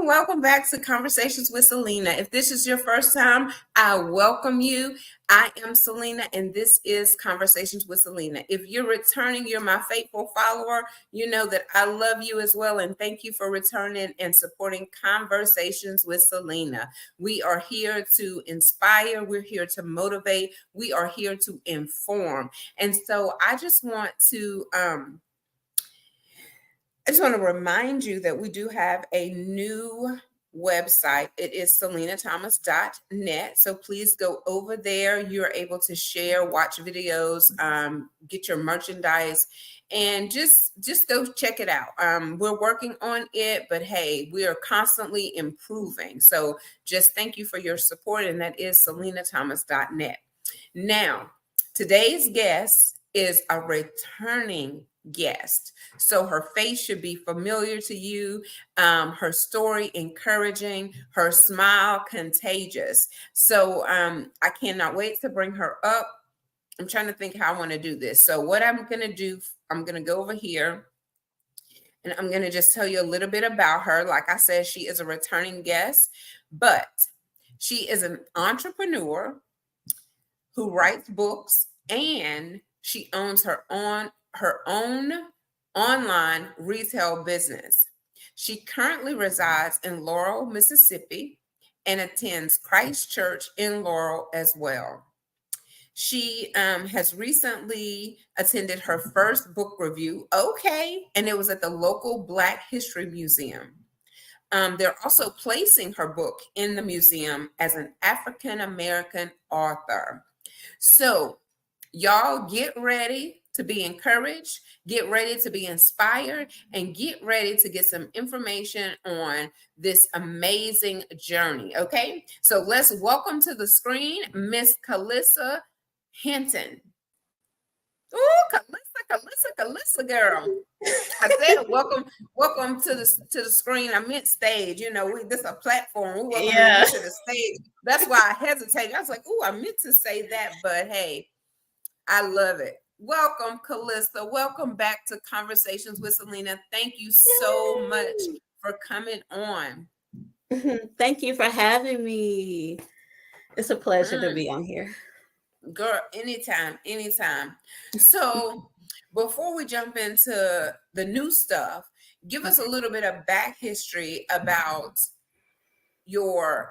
Welcome back to Conversations with Selena. If this is your first time, I welcome you. I am Selena, and this is Conversations with Selena. If you're returning, you're my faithful follower. You know that I love you as well, and thank you for returning and supporting Conversations with Selena. We are here to inspire. We're here to motivate. We are here to inform. And so I just want to remind you that we do have a new website. It is Celena10.net. So please go over there. You're able to share, watch videos, get your merchandise, and just go check it out. We're working on it, but hey, we are constantly improving. So just thank you for your support, and that is Celena10.net. Now, today's guest is a returning guest. So her face should be familiar to you, her story encouraging, her smile contagious. So I cannot wait to bring her up. I'm trying to think how I want to do this. So what I'm going to do, I'm going to go over here and I'm going to just tell you a little bit about her. Like I said, she is a returning guest, but she is an entrepreneur who writes books, and she owns her own online retail business. She currently resides in Laurel, Mississippi, and attends Christ Church in Laurel as well. She has recently attended her first book review, and it was at the local Black History Museum. They're also placing her book in the museum as an African American author. So y'all get ready to be encouraged, get ready to be inspired, and get ready to get some information on this amazing journey, okay? So let's welcome to the screen Miss Kalissa Hinton. Oh, Kalissa, girl. I said welcome to the screen. I meant stage. You know, this is a platform. We welcome you to the stage. That's why I hesitated. I was like, I meant to say that, but hey, I love it. Welcome, Kalissa. Welcome back to Conversations with Selena. Thank you so much for coming on. Thank you for having me. It's a pleasure to be on here. Girl, anytime. So before we jump into the new stuff, give us a little bit of back history about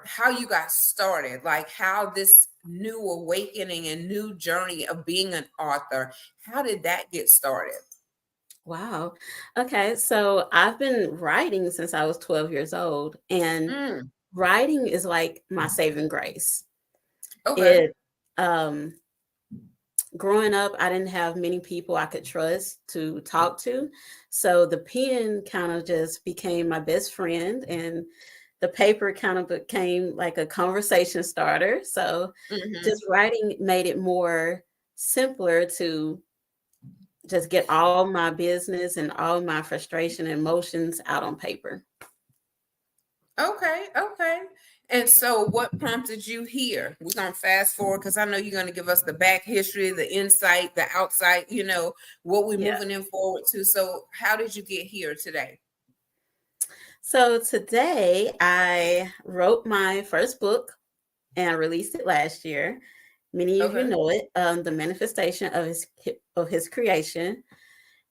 how you got started, like how this new awakening and new journey of being an author, how did that get started? Wow. Okay. So I've been writing since I was 12 years old, and writing is like my saving grace. Okay. Growing up, I didn't have many people I could trust to talk to. So the pen kind of just became my best friend, and the paper kind of became like a conversation starter. So just writing made it more simpler to just get all my business and all my frustration and emotions out on paper. Okay. And so what prompted you here? We're going to fast forward because I know you're going to give us the back history, the insight, the outside, what we're moving in forward to. So how did you get here today? So today I wrote my first book and released it last year. Many of you know it, The Manifestation of His Creation.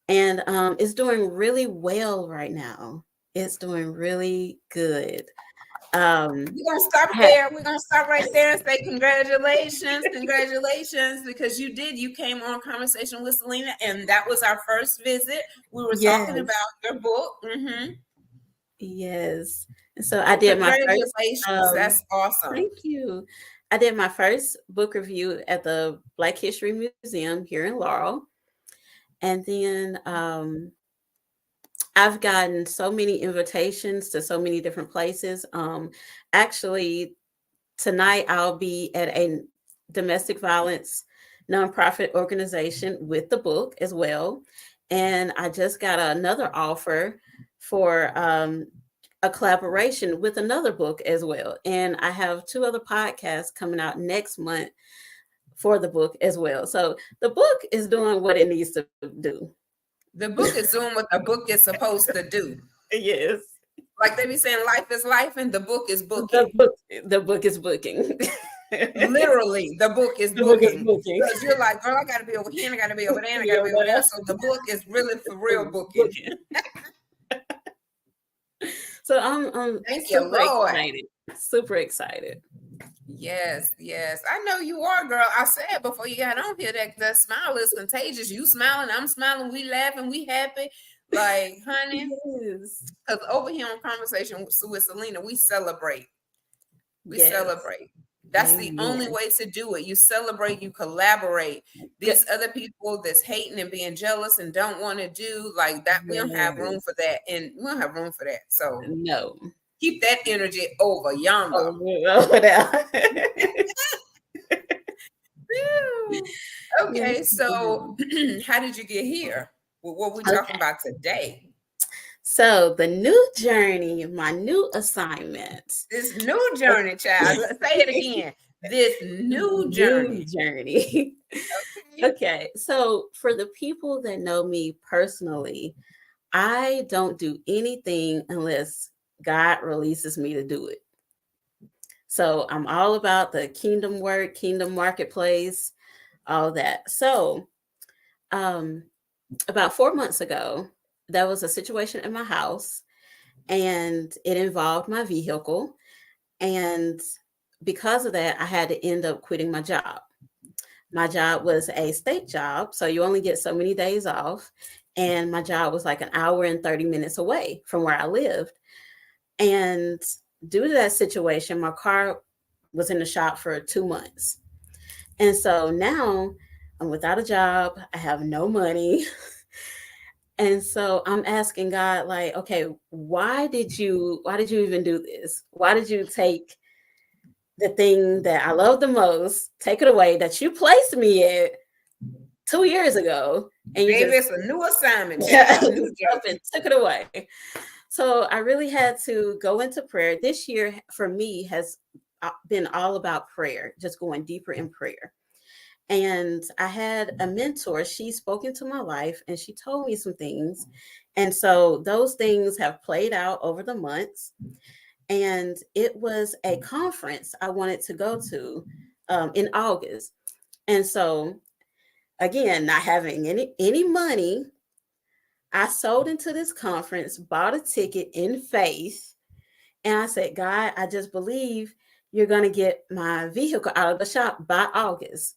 And it's doing really well right now. It's doing really good. We're gonna stop there. We're gonna stop right there and say congratulations, because you came on Conversation with Selena, and that was our first visit. We were talking about your book. Yes. So I did my first. That's awesome. Thank you. I did my first book review at the Black History Museum here in Laurel. And then I've gotten so many invitations to so many different places. Actually, tonight I'll be at a domestic violence nonprofit organization with the book as well. And I just got another offer for a collaboration with another book as well. And I have 2 other podcasts coming out next month for the book as well. So the book is doing what it needs to do. The book is doing what the book is supposed to do. Yes. Like they be saying, life is life and the book is The booking. book is booking. Literally, the book is The book is booking. booking. Because you're like, girl, I got to be over here and I got to be over there and I got to Yeah, be over there. So the book is really for real booking. So I'm Thank you, super Lord. excited. Super excited. Yes, yes. I know you are, girl. I said before you got on here that smile is contagious. You smiling, I'm smiling, we laughing, we happy. Like, honey, Yes. because over here on Conversation with Selena, we celebrate. We Yes. celebrate. That's Amen. the only way to do it. You celebrate, you collaborate. These other people that's hating and being jealous and don't want to do like that, we don't have room for that. And we don't have room for that. So no. Keep that energy over yonder. Over there. Okay, Yes. so how did you get here? What we talking about today? So the new journey, my new assignment. This new journey, child. Let's say it again. This new journey. Okay. Okay. So for the people that know me personally, I don't do anything unless God releases me to do it. So I'm all about the kingdom work, kingdom marketplace, all that. So about 4 months ago, there was a situation in my house and it involved my vehicle. And because of that, I had to end up quitting my job. My job was a state job, so you only get so many days off. And my job was like an hour and 30 minutes away from where I lived. And due to that situation, my car was in the shop for 2 months. And so now I'm without a job, I have no money. And so I'm asking God, like, okay, why did you even do this? Why did you take the thing that I love the most, take it away that you placed me at 2 years ago? And you Baby, just it's a new assignment, child. New up and took it away. So I really had to go into prayer. This year for me has been all about prayer, just going deeper in prayer. And I had a mentor. She spoke into my life and she told me some things. And so those things have played out over the months. And it was a conference I wanted to go to in August. And so, again, not having any money, I sold into this conference, bought a ticket in faith. And I said, God, I just believe you're going to get my vehicle out of the shop by August.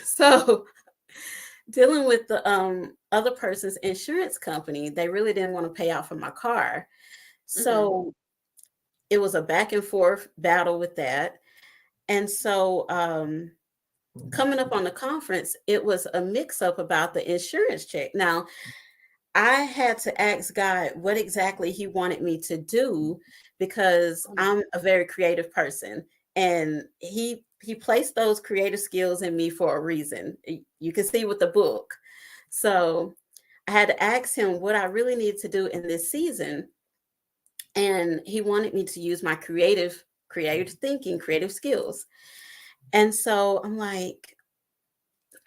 So dealing with the other person's insurance company, they really didn't want to pay out for my car. So it was a back and forth battle with that. And so coming up on the conference, it was a mix up about the insurance check. Now, I had to ask God what exactly he wanted me to do because I'm a very creative person and he placed those creative skills in me for a reason. You can see with the book. So I had to ask him what I really need to do in this season. And he wanted me to use my creative thinking, creative skills. And so I'm like,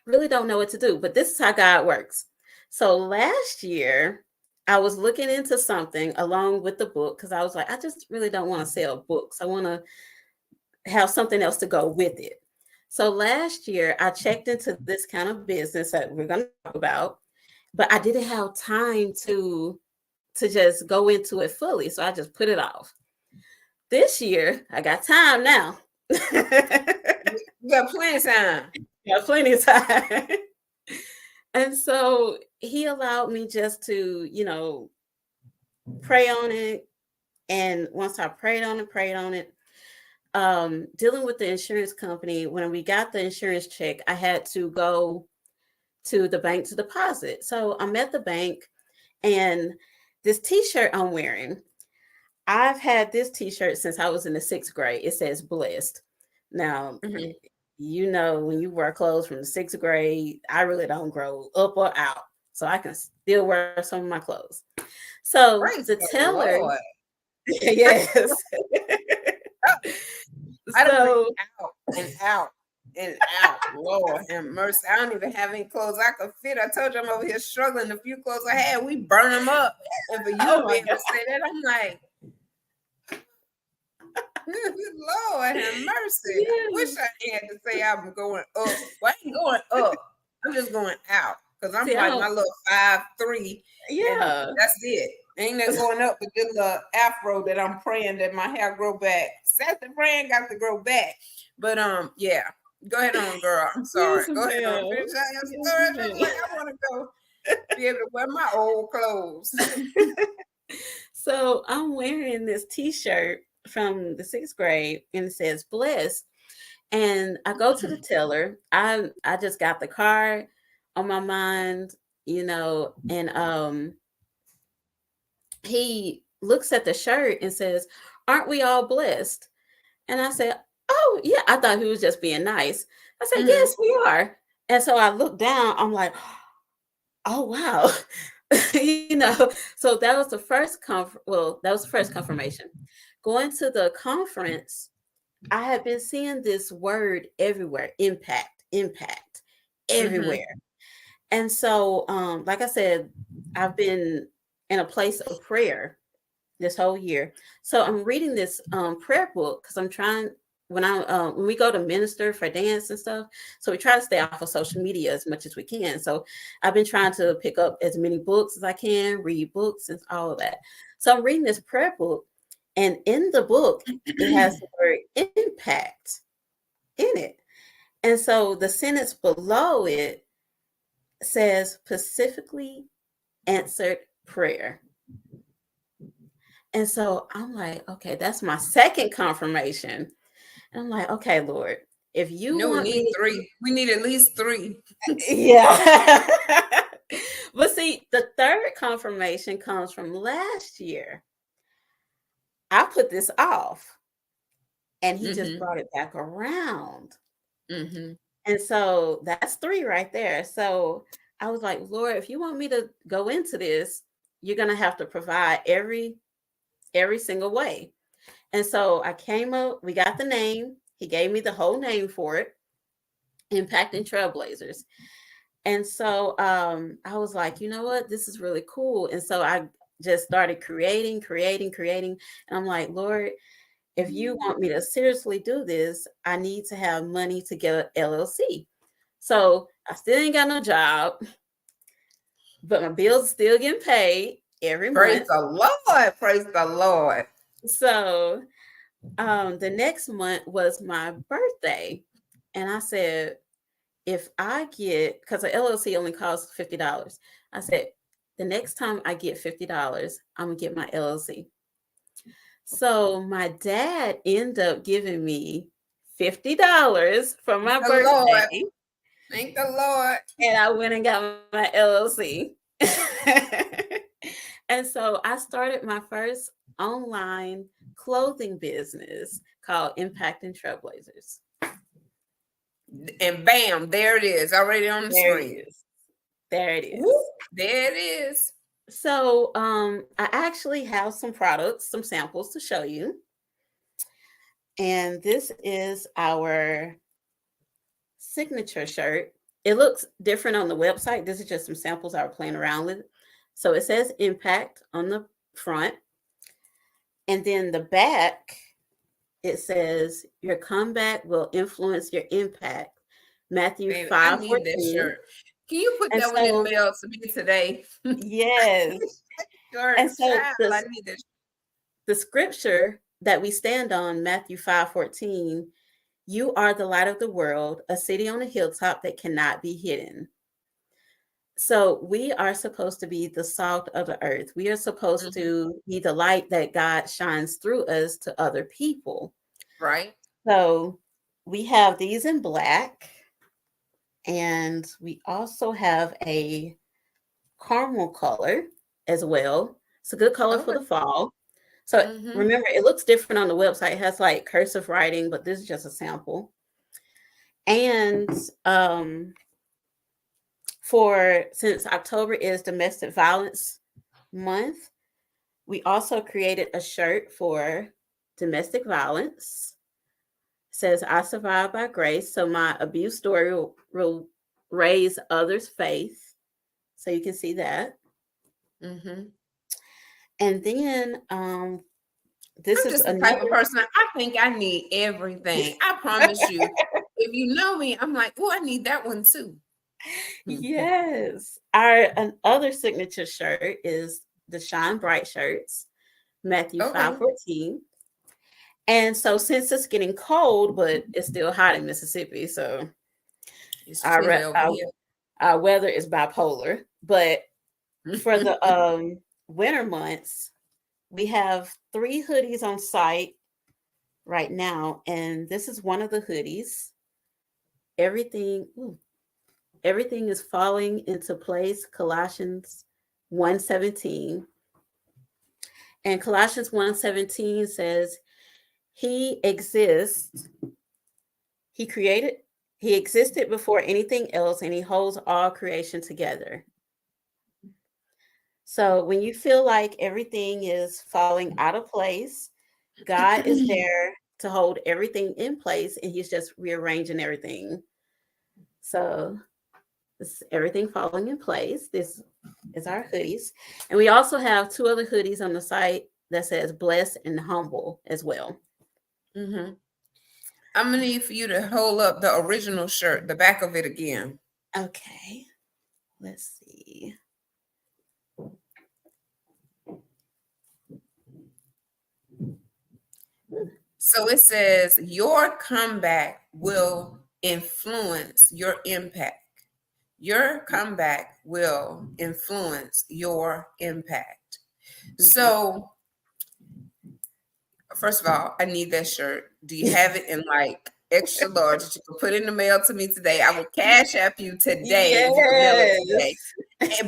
really don't know what to do, but this is how God works. So last year, I was looking into something along with the book because I was like, I just really don't want to sell books. I want to have something else to go with it. So last year, I checked into this kind of business that we're going to talk about, but I didn't have time to just go into it fully. So I just put it off. This year, I got time now. You got plenty of time. Got plenty of time. And so he allowed me just to, pray on it. And once I prayed on it, dealing with the insurance company, when we got the insurance check, I had to go to the bank to deposit. So I'm at the bank and this t-shirt I'm wearing, I've had this t-shirt since I was in the 6th grade. It says blessed. Now, when you wear clothes from the 6th grade, I really don't grow up or out. So I can still wear some of my clothes. So Praise the teller, Lord. yes. I don't So out and out and out. Lord have mercy. I don't even have any clothes I could fit. I told you I'm over here struggling. The few clothes I had, we burn them up. And for you to be able to say that, I'm like, Lord have mercy. I wish Yeah. I had to say I'm going up. Well, I ain't going up. I'm just going out because I'm See, I like my don't, little 5'3", and yeah. that's it. Ain't that going up with this little afro that I'm praying that my hair grow back. That's the praying got to grow back. But yeah. Go ahead on, girl. I'm sorry. Yes, Go ahead on. ma'am. Finish out your Yes, story. Just ma'am. like I want to go be able to wear my old clothes. So I'm wearing this T-shirt from the 6th grade, and it says "Blessed." And I go to the teller. I just got the card on my mind, and he looks at the shirt and says, "Aren't we all blessed?" And I said, "Oh, yeah." I thought he was just being nice. I said, Mhm. "Yes, we are." And so I looked down. I'm like, "Oh, wow." So that was the first that was the first confirmation. Going to the conference, I had been seeing this word everywhere, impact, impact, Mhm. everywhere. And so, like I said, I've been in a place of prayer this whole year. So I'm reading this prayer book because I'm trying when we go to minister for dance and stuff. So we try to stay off of social media as much as we can. So I've been trying to pick up as many books as I can, read books and all of that. So I'm reading this prayer book, and in the book it has the word impact in it. And so the sentence below it says specifically answered prayer. And so I'm like, okay, that's my second confirmation. And I'm like, okay, Lord, if you No, we want need me, 3. We need at least 3. yeah. But see, the third confirmation comes from last year. I put this off, and he just Mhm. brought it back around. Mhm. And so that's 3 right there. So I was like, Lord, if you want me to go into this, you're gonna have to provide every single way. And so I came up, we got the name. He gave me the whole name for it, Impacting Trailblazers. And so I was like, you know what? This is really cool. And so I just started creating. And I'm like, Lord, if you want me to seriously do this, I need to have money to get an LLC. So I still ain't got no job, but my bills still getting paid every Praise month. the Lord. Praise the Lord. So the next month was my birthday. And I said, if I get, because an LLC only costs $50, I said, the next time I get $50, I'm going to get my LLC. So my dad ended up giving me $50 for Thank my the Lord. birthday. Thank the Lord. And I went and got my LLC. And so I started my first online clothing business called Impacting Trailblazers. And bam, there it is, already on the There it screen. is. There it Whoop, is. there it is. So I actually have some products, some samples to show you. And this is our signature shirt. It looks different on the website. This is just some samples I was playing around with. So it says impact on the front. And then the back, it says your comeback will influence your impact. Matthew Baby, I need that 5:14. shirt. Can you put And that one in the so, mail to me today? yes. Shirt, And so child, I need that. the scripture that we stand on, Matthew 5:14, you are the light of the world, a city on a hilltop that cannot be hidden. So we are supposed to be the salt of the earth. We are supposed Mhm. to be the light that God shines through us to other people. Right? So we have these in black, and we also have a caramel color as well. It's a good color for Okay. the fall. So Mm-hmm. remember, it looks different on the website. It has like cursive writing, but this is just a sample. And for since October is Domestic Violence Month, we also created a shirt for domestic violence. It says I survived by grace. So my abuse story will raise others' faith. So you can see that. Mm-hmm. And then this I'm is just the type of another. person, I think I need everything. I promise you, if you know me, I'm like, oh, I need that one too. Yes. Our other signature shirt is the Shine Bright shirts, Matthew Okay. 5:14. And so since it's getting cold, but it's still hot in Mississippi, so It's our chilly re- over our, here. our weather is bipolar. But for the winter months, we have 3 hoodies on site right now, and this is one of the hoodies. Everything is falling into place. Colossians 1:17. And Colossians 1:17 says, He exists, He created, He existed before anything else, and He holds all creation together. So when you feel like everything is falling out of place, God is there to hold everything in place, and He's just rearranging everything. So this is everything falling in place. This is our hoodies. And we also have 2 other hoodies on the site that says blessed and humble as well. I'm gonna need for you to hold up the original shirt, the back of it again. Okay. Let's see. So it says, your comeback will influence your impact. Your comeback will influence your impact. So, first of all, I need that shirt. Do you have it in like extra large that you can put in the mail to me today? I will cash app you today if you can mail it today.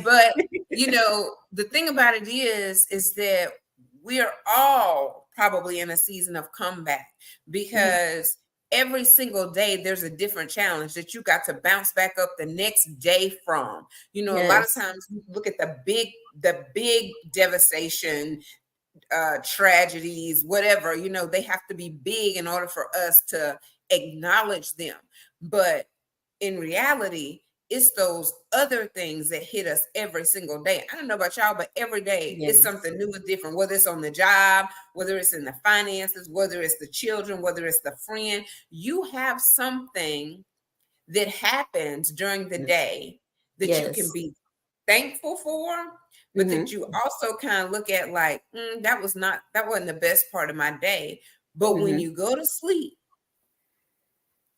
But you know, the thing about it is that we're all probably in a season of comeback because every single day there's a different challenge that you got to bounce back up the next day from. You know, a lot of times we look at the big devastation, tragedies, whatever, you know, they have to be big in order for us to acknowledge them. But in reality, it's those other things that hit us every single day. I don't know about y'all, but every day it's something new and different, whether it's on the job, whether it's in the finances, whether it's the children, whether it's the friend. You have something that happens during the day that you can be thankful for, but that you also kind of look at like, that wasn't the best part of my day. But when you go to sleep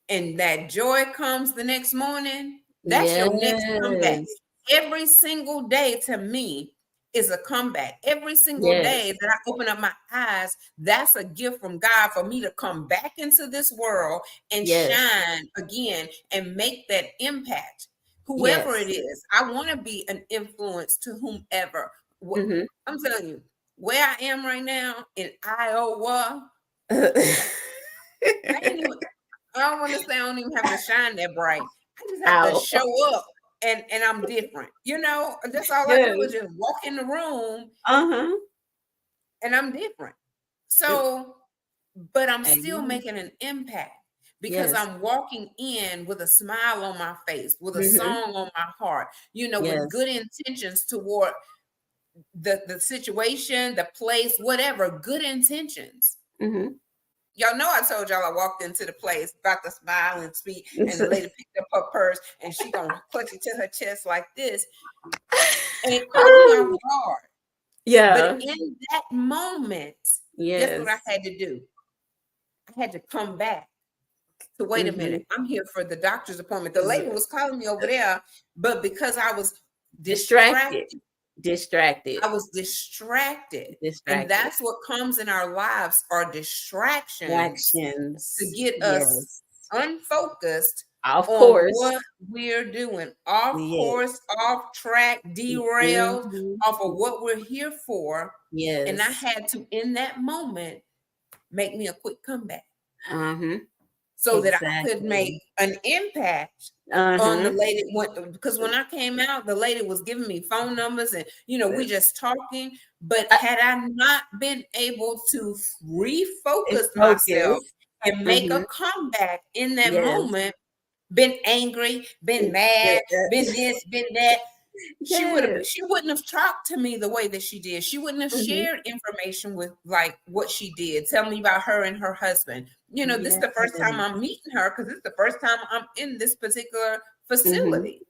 and that joy comes the next morning, that's your next comeback. Every single day to me is a comeback. Every single day that I open up my eyes, that's a gift from God for me to come back into this world and shine again and make that impact. Whoever it is, I want to be an influence to whomever. I'm telling you, where I am right now in Iowa, I don't want to say I don't even have to shine that bright. I just have to show up and I'm different. You know, that's all I do is just walk in the room and I'm different. So, but I'm still making an impact because I'm walking in with a smile on my face, with a song on my heart, you know, with good intentions toward the situation, the place, whatever, good intentions. Y'all know I told y'all I walked into the place about to smile and speak, and the lady picked up her purse and she gonna clutch it to her chest like this, and it caught me off guard. But in that moment, guess what I had to do? I had to come back to wait a minute. I'm here for the doctor's appointment. The lady was calling me over there, but because I was distracted. I was distracted. And that's what comes in our lives are distractions to get us unfocused on what we're doing, off course, off track, derailed off of what we're here for. And I had to, in that moment, make me a quick comeback. So that I could make an impact on the lady. Because when I came out, the lady was giving me phone numbers and, you know, we just talking. But had I not been able to refocus myself and make a comeback in that moment, been angry, been mad, been this, been that, Yes. she wouldn't have talked to me the way that she did. She wouldn't have Mhm. shared information with like what she did. Tell me about her and her husband. You know, this is Yes. the first time I'm meeting her because it's the first time I'm in this particular Mhm. facility.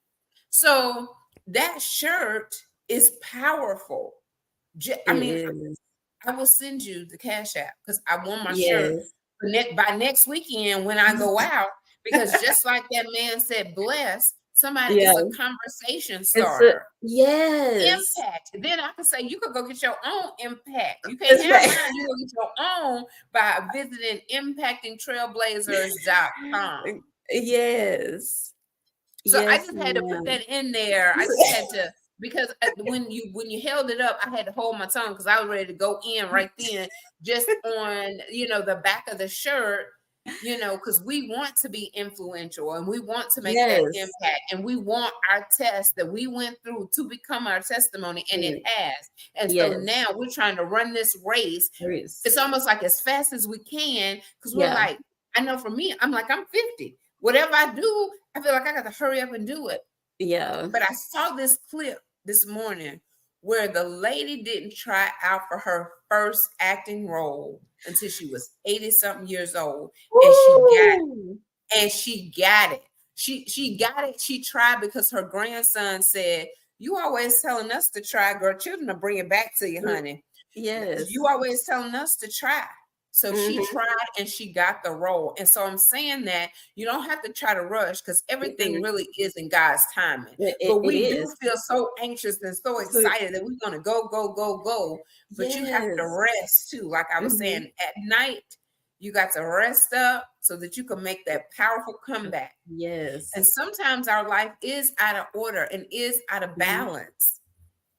So that shirt is powerful. I It mean, is. I will send you the Cash App because I want my shirt Yes. by next weekend when I go out. Because just like that man said, bless somebody, Yeah. it's a conversation It's a starter. yes. Impact. Then I can say you could go get your own impact. You can't It's have right. mine. You go get your own by visiting impactingtrailblazers.com. Yes. So I Yes, just had to put ma'am. that in there. I just had to because when you held it up, I had to hold my tongue because I was ready to go in right then, just on the back of the shirt, because we want to be influential and we want to make that Yes. impact and we want our test that we went through to become our testimony, and it has. And so Yes. now we're trying to run this race. Yes. It's almost like as fast as we can because we're Yeah. like, I know for me, I'm like, I'm 50. Whatever I do, I feel like I got to hurry up and do it. Yeah. But I saw this clip this morning where the lady didn't try out for her first acting role until she was 80 something years old. And she got it. Woo! And she got it. She got it. She tried because her grandson said, "You always telling us to try, girl. Children will bring it back to you, honey. Yes. You always telling us to try." So she Mhm. tried and she got the role. And so I'm saying that you don't have to try to rush because everything Mhm. really is in God's timing. It But we do is. feel so anxious and so So excited that we're going to go, go, go, go. But you have to yes. rest too. Like I was Mhm. saying, at night, you got to rest up so that you can make that powerful comeback. Yes. And sometimes our life is out of order and is out of Mhm. balance.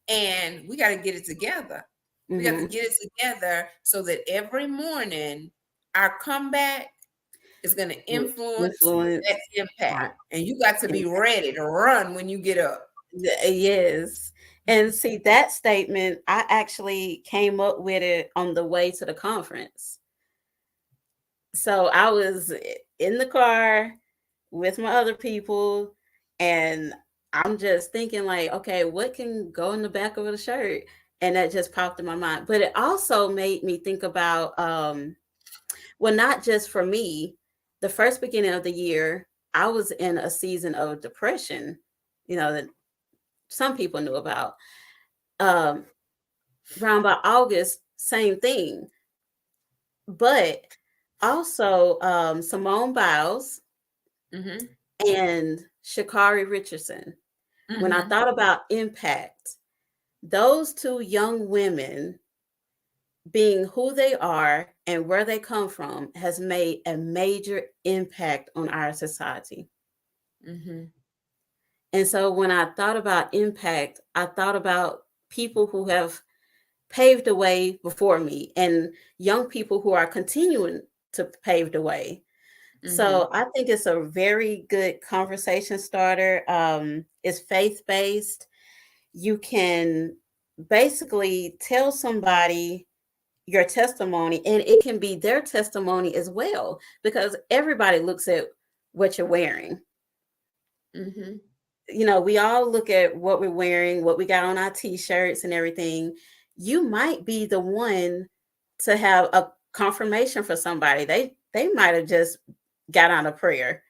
And we got to get it together. We got to Mhm. get it together so that every morning our comeback is going to influence that Influence. impact. Art. And you got to be ready to run when you get up. Yes. And see, that statement, I actually came up with it on the way to the conference. So I was in the car with my other people, and I'm just thinking, like, okay, what can go in the back of the shirt? And that just popped in my mind. But it also made me think about, well, not just for me, the first beginning of the year, I was in a season of depression, that some people knew about. Um, Around by August, same thing. But also Simone Biles Mm-hmm. and Sha'Carri Richardson. When I Mm-hmm. thought about impact, those two young women being who they are and where they come from has made a major impact on our society. Mm-hmm. And so when I thought about impact, I thought about people who have paved the way before me and young people who are continuing to pave the way. Mm-hmm. So I think it's a very good conversation starter. It's faith based. You can basically tell somebody your testimony, and it can be their testimony as well, because everybody looks at what you're wearing. Mm-hmm. We all look at what we're wearing, what we got on our t-shirts and everything. You might be the one to have a confirmation for somebody. They might have just got on a prayer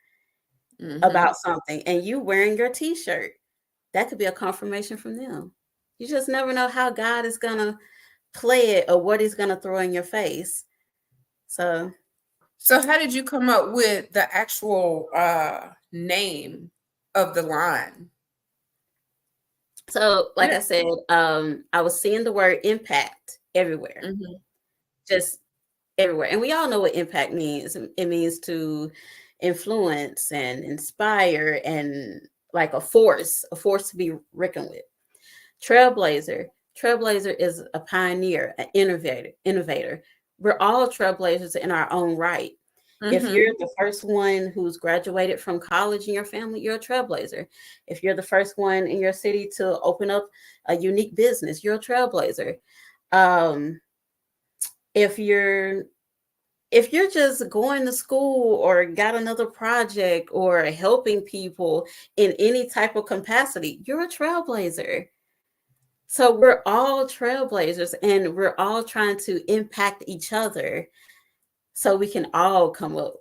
Mm-hmm. about something, and you wearing your t-shirt. That could be a confirmation from them. You just never know how God is gonna play it or what he's gonna throw in your face. So So how did you come up with the actual name of the line? like I said, I was seeing the word impact everywhere. Mm-hmm. Just everywhere. And we all know what impact means. It means to influence and inspire, and like a force to be reckoned with. Trailblazer is a pioneer, an innovator. We're all trailblazers in our own right. If Mm-hmm. you're the first one who's graduated from college in your family, you're a trailblazer. If you're the first one in your city to open up a unique business, you're a trailblazer. Um, if you're if you're just going to school or got another project or helping people in any type of capacity, you're a trailblazer. So we're all trailblazers and we're all trying to impact each other so we can all come up.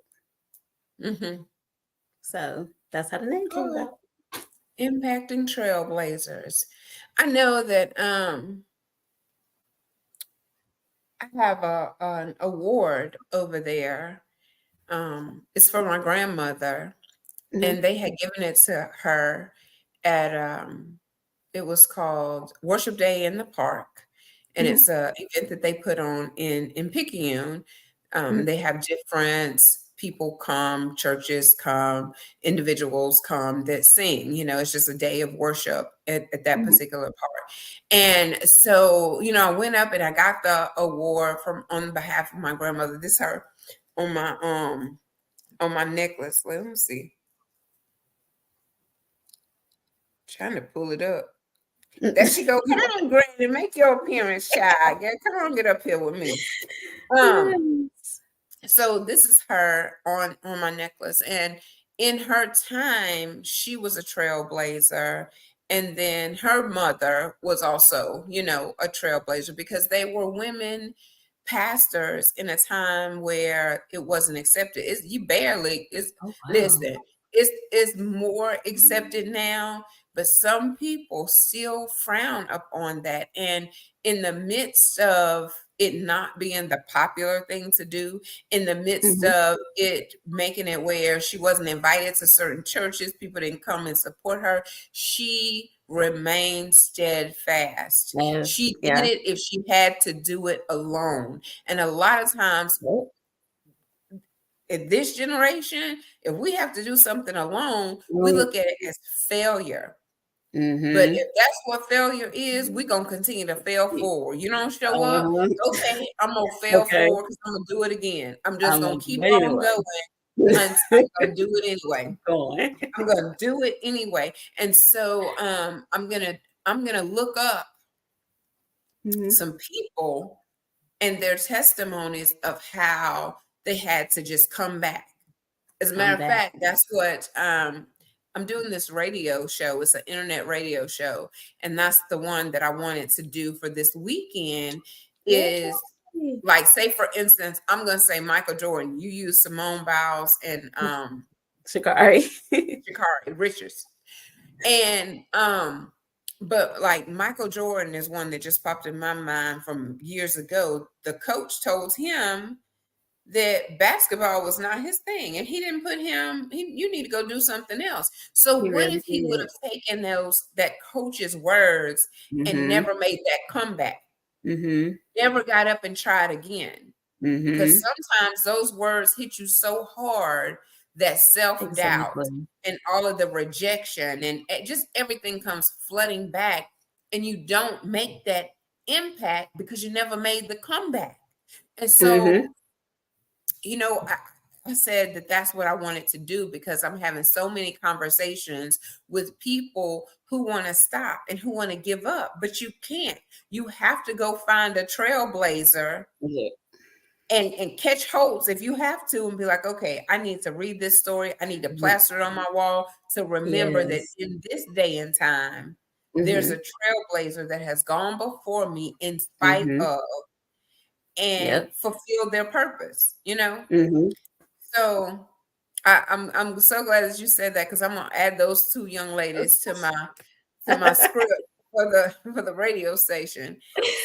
Mm-hmm. So that's how the name came Oh, about. impacting trailblazers. I know that I have an award over there. It's for my grandmother, Mm-hmm. and they had given it to her at it was called Worship Day in the Park, and Mm-hmm. it's a event that they put on in Picayune. Mm-hmm. They have different people come, churches come, individuals come that sing. It's just a day of worship at that Mm-hmm. particular park. And so, I went up and I got the award from on behalf of my grandmother. This her on my necklace. Let me see. Trying to pull it up. There she go. Come on, Granny, make your appearance, child. Yeah, come on, get up here with me. Um, Yes. so this is her on my necklace, and in her time, she was a trailblazer, and then her mother was also, a trailblazer because they were women pastors in a time where it wasn't accepted. Oh wow. Listen, it's more accepted now, but some people still frown upon that. And in the midst of it not being the popular thing to do, in the midst Mm-hmm. of it making it where she wasn't invited to certain churches, people didn't come and support her, she remained steadfast. Yes. She did Yeah. it if she had to do it alone. And a lot of times Yep. in this generation, if we have to do something alone, we Mm-hmm. look at it as failure. But Mm-hmm. if that's what failure is, we're going to continue to fail forward. You don't show up, Uh-huh. okay, I'm going to fail Okay. forward because I'm going to do it again. I'm just I'm going gonna to do keep it on anyway. going until I'm going to do it anyway. Going. I'm going to do it anyway. And so I'm going to look up Mm-hmm. some people and their testimonies of how they had to just come back. As a Come matter of back. fact, that's what I'm doing this radio show. It's an internet radio show. And that's the one that I wanted to do for this weekend is Yay. like, say, for instance, I'm going to say Michael Jordan. You use Simone Biles and Shikari. Sha'Carri Richards. And but like Michael Jordan is one that just popped in my mind from years ago. The coach told him that basketball was not his thing, and he didn't put him. You need to go do something else. So He what really if he would did. have taken that coach's words and Mm-hmm. never made that comeback? Mm-hmm. Never got up and tried again. Because Mm-hmm. sometimes those words hit you so hard that self-doubt Exactly. and all of the rejection and just everything comes flooding back, and you don't make that impact because you never made the comeback. And Mm-hmm. so, I said that that's what I wanted to do because I'm having so many conversations with people who want to stop and who want to give up, but you can't. You have to go find a trailblazer Yeah. and catch holds if you have to and be like, okay, I need to read this story. I need to Mhm. plaster it on my wall to remember that Yes. in this day and time, there's Mm-hmm. a trailblazer that has gone before me in spite Mm-hmm. of and Yep. fulfilled their purpose. Mm-hmm. So I'm so glad that you said that because I'm gonna add those two young ladies to my script for the radio station.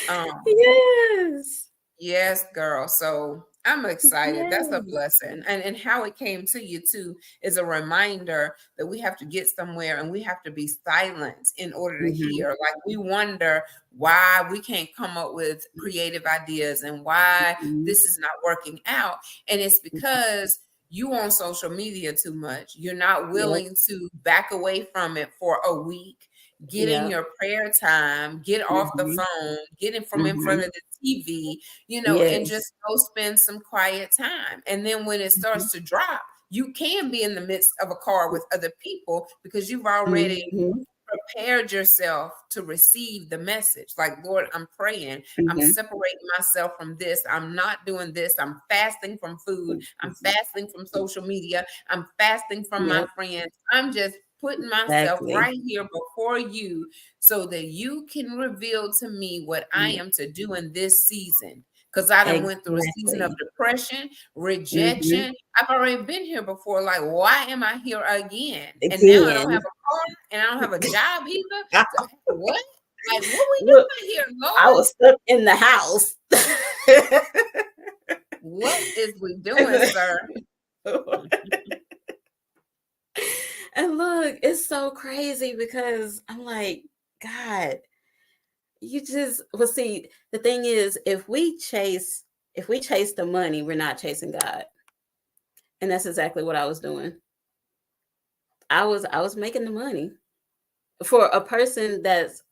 Um, Yes. Yes, girl. So I'm excited. That's a Yes. blessing. And how it came to you too is a reminder that we have to get somewhere and we have to be silent in order to Mm-hmm. hear. Like we wonder why we can't come up with creative ideas and why Mm-hmm. this is not working out. And it's because you on social media too much. You're not Yep. willing to back away from it for a week. Get in Yep. your prayer time, get off the Mm-hmm. phone, get in from in Mm-hmm. front of the TV, and Yes. just go spend some quiet time. And then when it Mm-hmm. starts to drop, you can be in the midst of a car with other people because you've already Mm-hmm. prepared yourself to receive the message. Like, Lord, I'm praying. I'm Mhm. separating myself from this. I'm not doing this. I'm fasting from food. I'm fasting from social media. I'm fasting from my Yep, friends. I'm just putting myself exactly. right here before you so that you can reveal to me what I Yeah, am to do in this season. Because I done went through a season of exactly. depression, Mhm. rejection. I've already been here before. Like, why am I here again? And now I don't have Again. a car and I don't have a job either. So, what? Like, what we Look, doing here, I Lord? was stuck in the house. What is we doing, sir? And look, it's so crazy because I'm like, God, you just well see, the thing is, if we chase the money, we're not chasing God. And that's exactly what I was doing. I was making the money. For a person that's,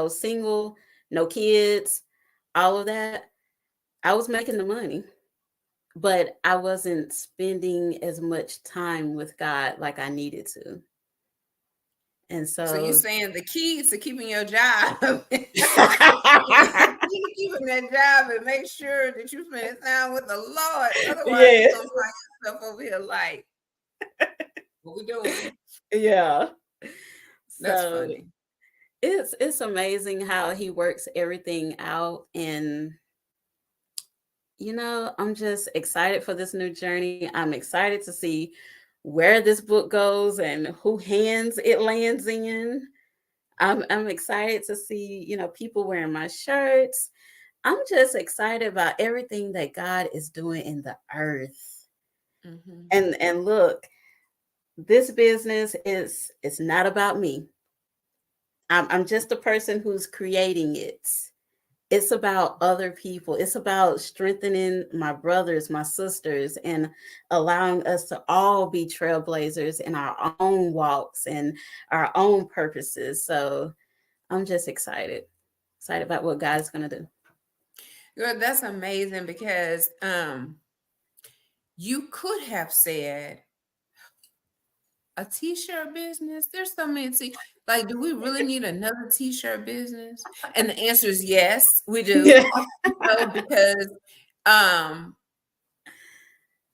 single, no kids, all of that, I was making the money, but I wasn't spending as much time with God like I needed to. And So you so saying the key to keeping your job, the key to keeping that job, and make sure that you spend time with the Lord. Otherwise, you're yes, gonna find yourself over here like, what we doing? yeah. That's So funny. it's amazing how he works everything out. And I'm just excited for this new journey. I'm excited to see where this book goes and who hands it lands in. I'm excited to see, people wearing my shirts. I'm just excited about everything that God is doing in the earth. Mm-hmm. And look, this business is it's not about me. I'm just a person who's creating it. It's about other people. It's about strengthening my brothers, my sisters, and allowing us to all be trailblazers in our own walks and our own purposes. So I'm just excited about what God's going to do. Good, that's amazing because you could have said a t-shirt business. There's so many like, do we really need another t-shirt business? And the answer is yes, we do. Yeah. Because um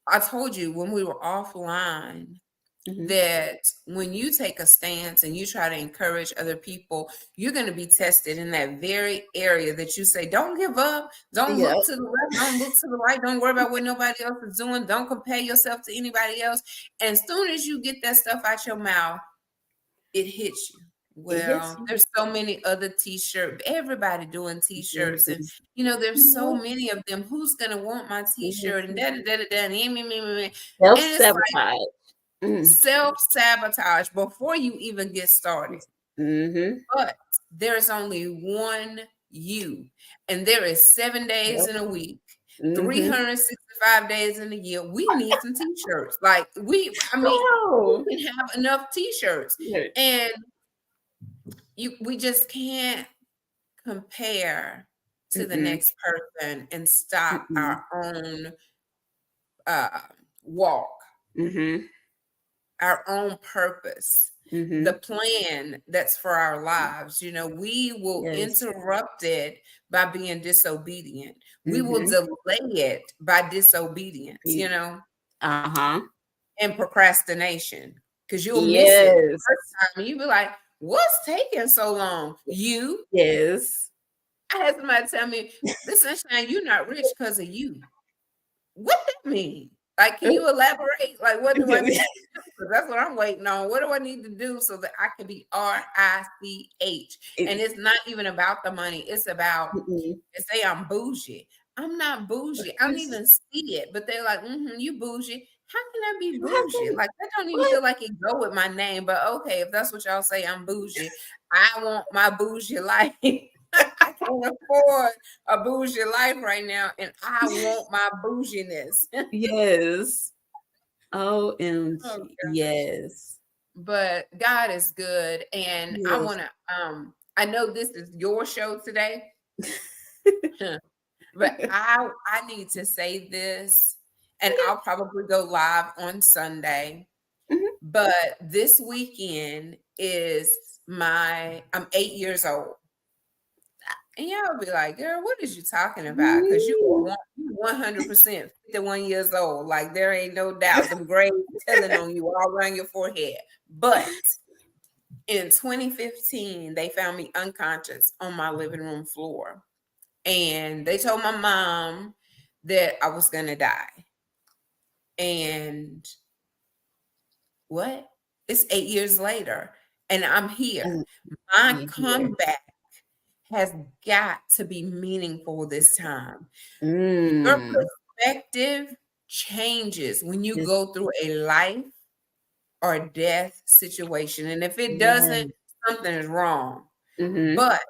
I told you when we were offline Mhm. that when you take a stance and you try to encourage other people, you're going to be tested in that very area that you say, don't give up, don't Yeah. look to the left, don't look to the right, don't worry about what nobody else is doing, don't compare yourself to anybody else. And as soon as you get that stuff out your mouth, it hits you. It hits Well, you. there's so many other t-shirts, everybody doing t-shirts, and Yes. there's so Yeah. many of them. Who's gonna want my t-shirt? And Mhm. da da da da da, and me. And it's like Self-sabotage. Mm. self-sabotage before you even get started. Mhm. But there's only one you, and there is 7 days Yep. in a week, Mhm. 365 days in a year. We need some t-shirts. Like I mean, Oh. we can have enough t-shirts, Yeah. and we just can't compare to the Mm-mm. next person and stop Mm-mm. our own uh, walk, Mhm. our own purpose, the Mhm. plan that's for our lives. We will Yes. interrupt it by being disobedient. We will Mhm. delay it by disobedience, Uh-huh. and procrastination. Because you'll miss it the Yes. first time and you'll be like, what's taking so long? You Yes. I had somebody tell me, this sunshine, you're not rich because of you. What that mean? Like, can you elaborate? Like, what do I need to do? 'Cause that's what I'm waiting on. What do I need to do so that I can be RICH? And It- it's not even about the money. It's about, mm-mm. they say I'm bougie. I'm not bougie. I don't even see it. But they're like, you bougie. How can I be How bougie? can Like, that don't even what? feel like it go with my name. But okay, if that's what y'all say, I'm bougie. I want my bougie life. I can't afford a bougie life right now, and I want my bouginess. Yes. Oh OMG. gosh. Yes. But God is good, and I Yes. want to I know this is your show today, but I need to say this, and Okay. I'll probably go live on Sunday. Mhm. But this weekend is I'm 8 years old. And y'all be like, girl, what is you talking about? Because you are 100% 51 years old. Like, there ain't no doubt. Them grades telling on you all around your forehead. But in 2015, they found me unconscious on my living room floor. And they told my mom that I was going to die. And what? It's 8 years later, and I'm here. My comeback has got to be meaningful this time. Your perspective changes when you go through a life or death situation. And if it doesn't, something is wrong. But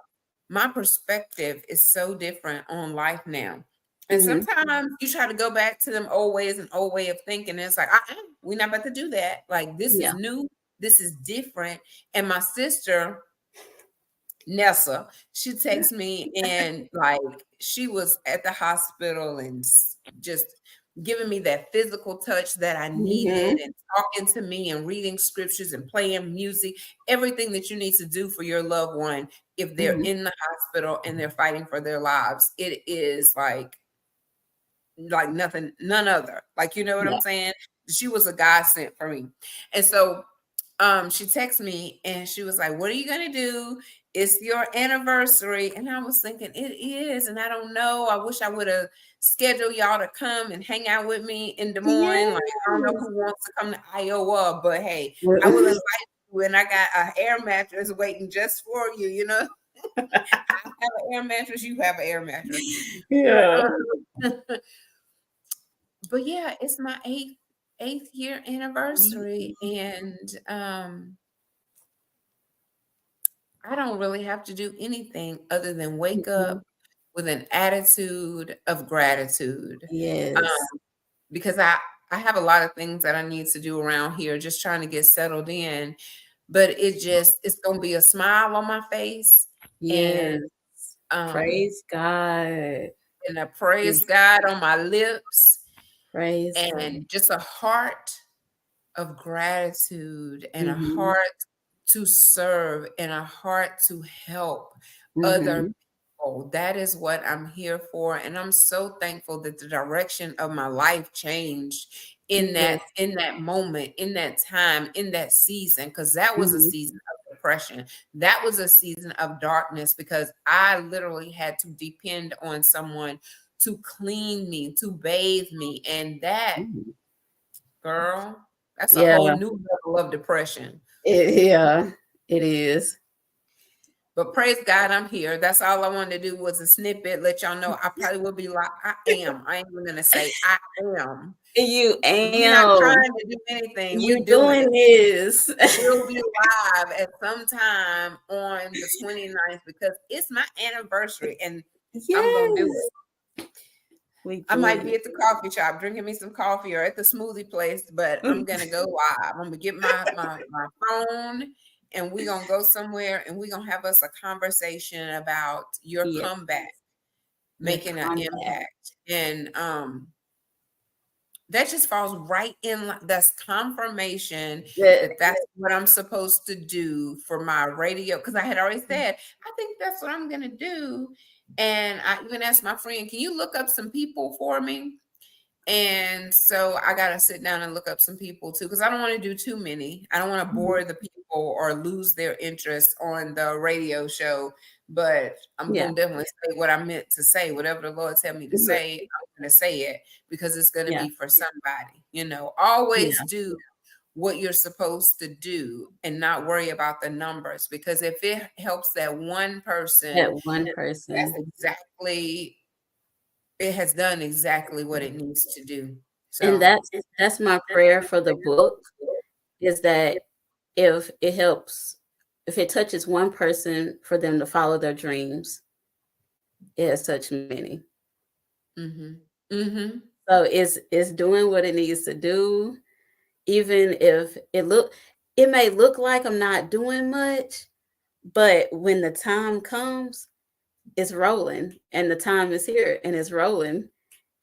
my perspective is so different on life now. And sometimes you try to go back to them old ways and old way of thinking. And it's like, we're not about to do that. Like, this is new. This is different. And my sister, Nessa, she texts me, and like, she was at the hospital and just giving me that physical touch that I needed, and talking to me and reading scriptures and playing music, everything that you need to do for your loved one if they're in the hospital and they're fighting for their lives. It is like nothing, none other. Like, you know what I'm saying? She was a godsend for me. And so she texted me and she was like, what are you going to do? It's your anniversary. And I was thinking, it is. And I don't know. I wish I would have scheduled y'all to come and hang out with me in Des Moines. Like, I don't know who wants to come to Iowa, but hey, I will invite you. And I got an air mattress waiting just for you, you know? I have an air mattress. You have an air mattress. Yeah. But yeah, it's my eighth year anniversary, and I don't really have to do anything other than wake up with an attitude of gratitude. Yes. Because I have a lot of things that I need to do around here, just trying to get settled in. But it's gonna be a smile on my face, Yes. and Praise God. and a praise God on my lips, Praise and God. just a heart of gratitude, and a heart to serve, and a heart to help other people. That is what I'm here for. And I'm so thankful that the direction of my life changed in that moment, in that time, in that season, because that was a season of depression. That was a season of darkness, because I literally had to depend on someone to clean me, to bathe me. And that, girl, that's a whole new level of depression. It is. But praise God, I'm here. That's all I wanted to do was a snippet, let y'all know I probably will be like, I am. I ain't even gonna say I am. You We're not am. trying to do anything. You We're doing doing it. this. We'll be live at some time on the 29th, because it's my anniversary, and I'm gonna do it. I might be at the coffee shop drinking me some coffee, or at the smoothie place, but I'm gonna go live. I'm gonna get my phone, and we're gonna go somewhere, and we're gonna have us a conversation about your comeback, making an impact. And that just falls right in. That's confirmation that that's what I'm supposed to do for my radio. Because I had already said, I think that's what I'm gonna do. And I even asked my friend, can you look up some people for me? And so I got to sit down and look up some people too, because I don't want to do too many. I don't want to bore the people or lose their interest on the radio show. But I'm going to definitely say what I meant to say. Whatever the Lord tell me to say, I'm going to say it, because it's going to be for somebody. You know, always do what you're supposed to do and not worry about the numbers, because if it helps that one person, that's exactly, it has done exactly what it needs to do. So, And that's my prayer for the book, is that if it helps, if it touches one person for them to follow their dreams, it has touched many. So it's doing what it needs to do, even if it may look like I'm not doing much, but when the time comes, it's rolling, and the time is here and it's rolling,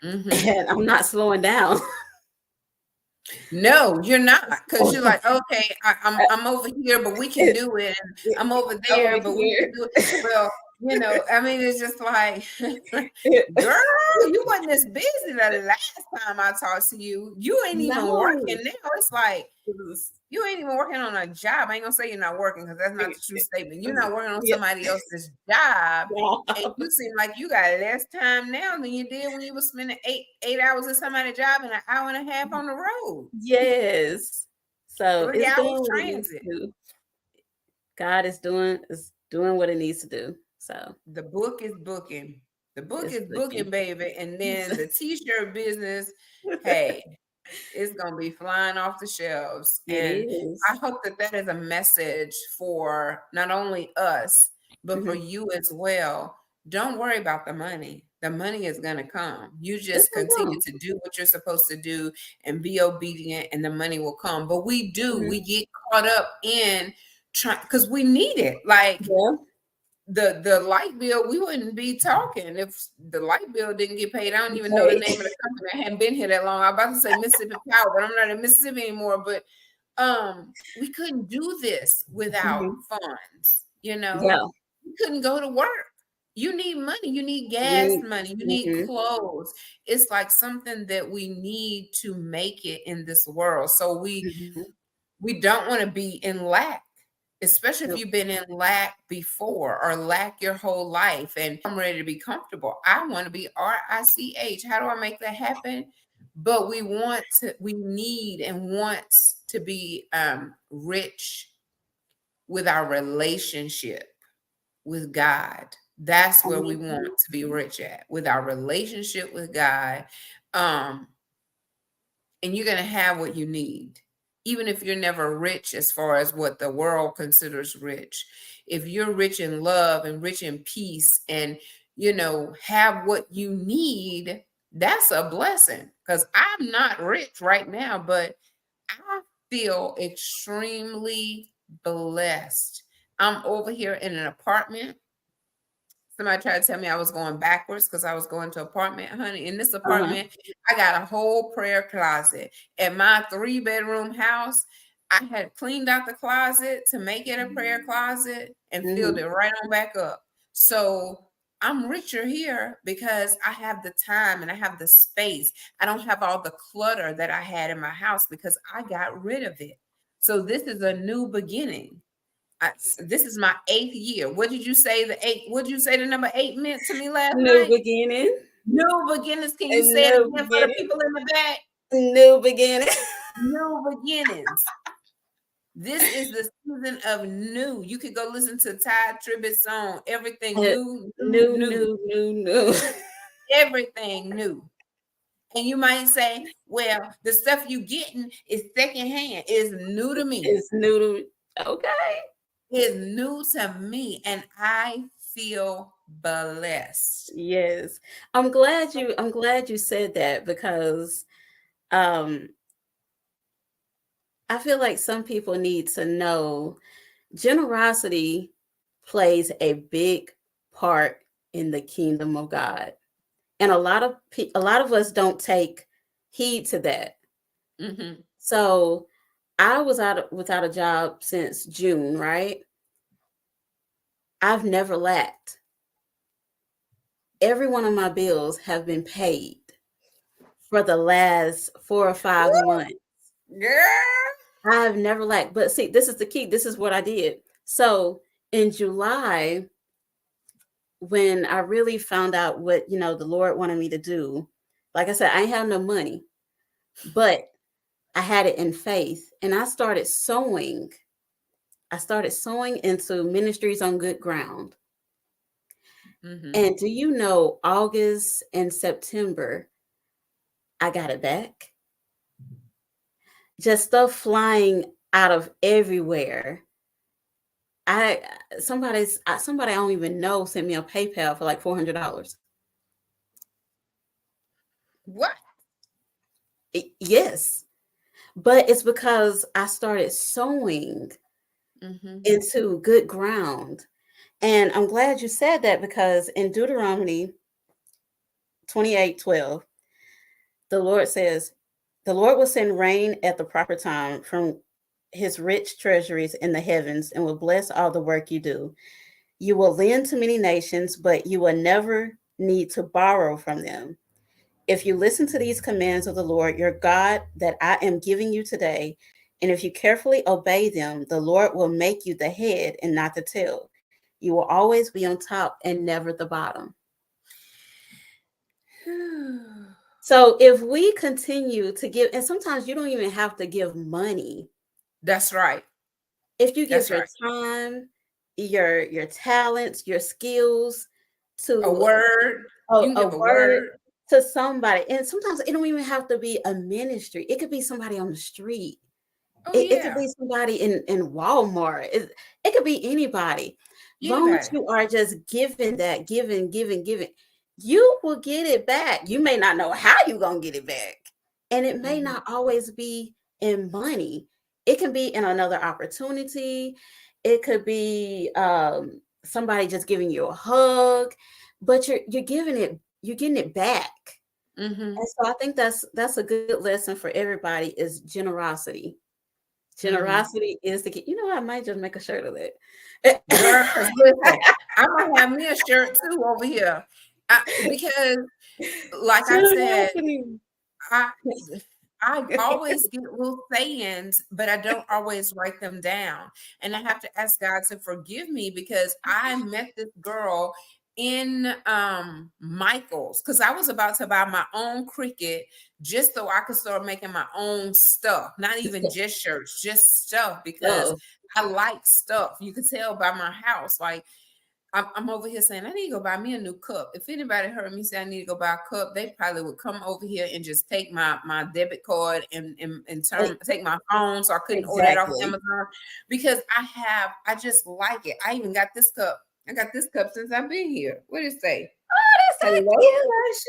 and I'm not slowing down. No, you're not, because you're like, okay, I'm over here, but we can do it. And I'm over Over there, but we here. can do it. Well, I mean, it's just like, girl, you wasn't this busy the last time I talked to you. You ain't even working No. now. It's like you ain't even working on a job. I ain't gonna say you're not working because that's not the true statement. You're not working on Yeah. somebody else's job. Yeah. And you seem like you got less time now than you did when you were spending eight hours at somebody's job and an hour and a half on the road. Yes. So 3 it's hours doing what it needs transit. to do. God is doing what it needs to do. So The book is booking. The book it's is booking, looking. baby. And then the t-shirt business, hey, it's gonna be flying off the shelves. It And is. I hope that is a message for not only us, but for you as well. Don't worry about the money. The money is gonna come. You It's just gonna continue come. to do what you're supposed to do and be obedient, and the money will come. But we get caught up in trying because we need it. Like Yeah. the light bill, we wouldn't be talking if the light bill didn't get paid. I don't even know the name of the company. I hadn't been here that long. I'm about to say Mississippi Power, but I'm not in Mississippi anymore. But we couldn't do this without funds. Yeah. We couldn't go to work. You need money. You need gas money. You need clothes. It's like something that we need to make it in this world. So we don't want to be in lack, especially if you've been in lack before or lack your whole life and I'm ready to be comfortable. I want to be RICH. How do I make that happen? But we need and want to be rich with our relationship with God. That's where we want to be rich at, with our relationship with God. And you're going to have what you need. Even if you're never rich as far as what the world considers rich, if you're rich in love and rich in peace and, have what you need, that's a blessing. Because I'm not rich right now, but I feel extremely blessed. I'm over here in an apartment. Somebody tried to tell me I was going backwards because I was going to apartment, honey. In this apartment, I got a whole prayer closet. At my 3-bedroom house, I had cleaned out the closet to make it a prayer closet and filled it right on back up. So I'm richer here because I have the time and I have the space. I don't have all the clutter that I had in my house because I got rid of it. So this is a new beginning. This is my 8th year. What did you say what did you say the number 8 meant to me last New night? beginning. New beginnings. Can you A say it new again for the beginning. people in the back? New beginning. New beginnings. This is the season of new. You could go listen to Ty Tribbett's song, Everything New, New. Everything new. And you might say, well, the stuff you getting is secondhand. It's new to me. It's new to okay. It's new to me. And I feel blessed. Yes. I'm glad you said that because I feel like some people need to know generosity plays a big part in the kingdom of God. And a lot of us don't take heed to that. So I was without a job since June, right? I've never lacked. Every one of my bills have been paid for the last 4 or 5 months. Girl, I've never lacked. But see, this is the key. This is what I did. So in July, when I really found out what, the Lord wanted me to do, like I said, I ain't have no money, but I had it in faith. And I started sowing. Into ministries on good ground. And do you know, August and September, I got it back. Just stuff flying out of everywhere. Somebody I don't even know sent me a PayPal for like $400. What? Yes. But it's because I started sowing into good ground. And I'm glad you said that because in Deuteronomy 28:12, the Lord says, The Lord will send rain at the proper time from his rich treasuries in the heavens and will bless all the work you do. You will lend to many nations, but you will never need to borrow from them. If you listen to these commands of the Lord your God that I am giving you today, and if you carefully obey them, the Lord will make you the head and not the tail. You will always be on top and never the bottom. So if we continue to give, and sometimes you don't even have to give money. That's right. If you give That's your right. time, your talents, your skills A to word. You can a give a word word. to somebody, and sometimes it don't even have to be a ministry. It could be somebody on the street. Oh It could yeah. be somebody in Walmart. It could be anybody. Long as Anybody. you are just giving that, giving, you will get it back. You may not know how you're gonna get it back, and it may Mhm. not always be in money. It can be in another opportunity. It could be somebody just giving you a hug, but you're giving it, you're getting it back. Mhm. And so I think that's a good lesson for everybody is generosity. Mhm. Generosity is the key. You know, I might just make a shirt of it. Girl, because listen, I'm gonna have me a shirt too over here. Because like I said, Generosity. I I always get little sayings, but I don't always write them down. And I have to ask God to forgive me because I met this girl in Michael's because I was about to buy my own Cricut just so I could start making my own stuff, not even just shirts, just stuff because Oh, I like stuff. You could tell by my house. Like I'm over here saying I need to go buy me a new cup. If anybody heard me say I need to go buy a cup, they probably would come over here and just take my debit card and take my phone so I couldn't order it off exactly. Amazon because I just like it. I even got this cup. I got this cup since I've been here. What did it say? Oh, Hello, that's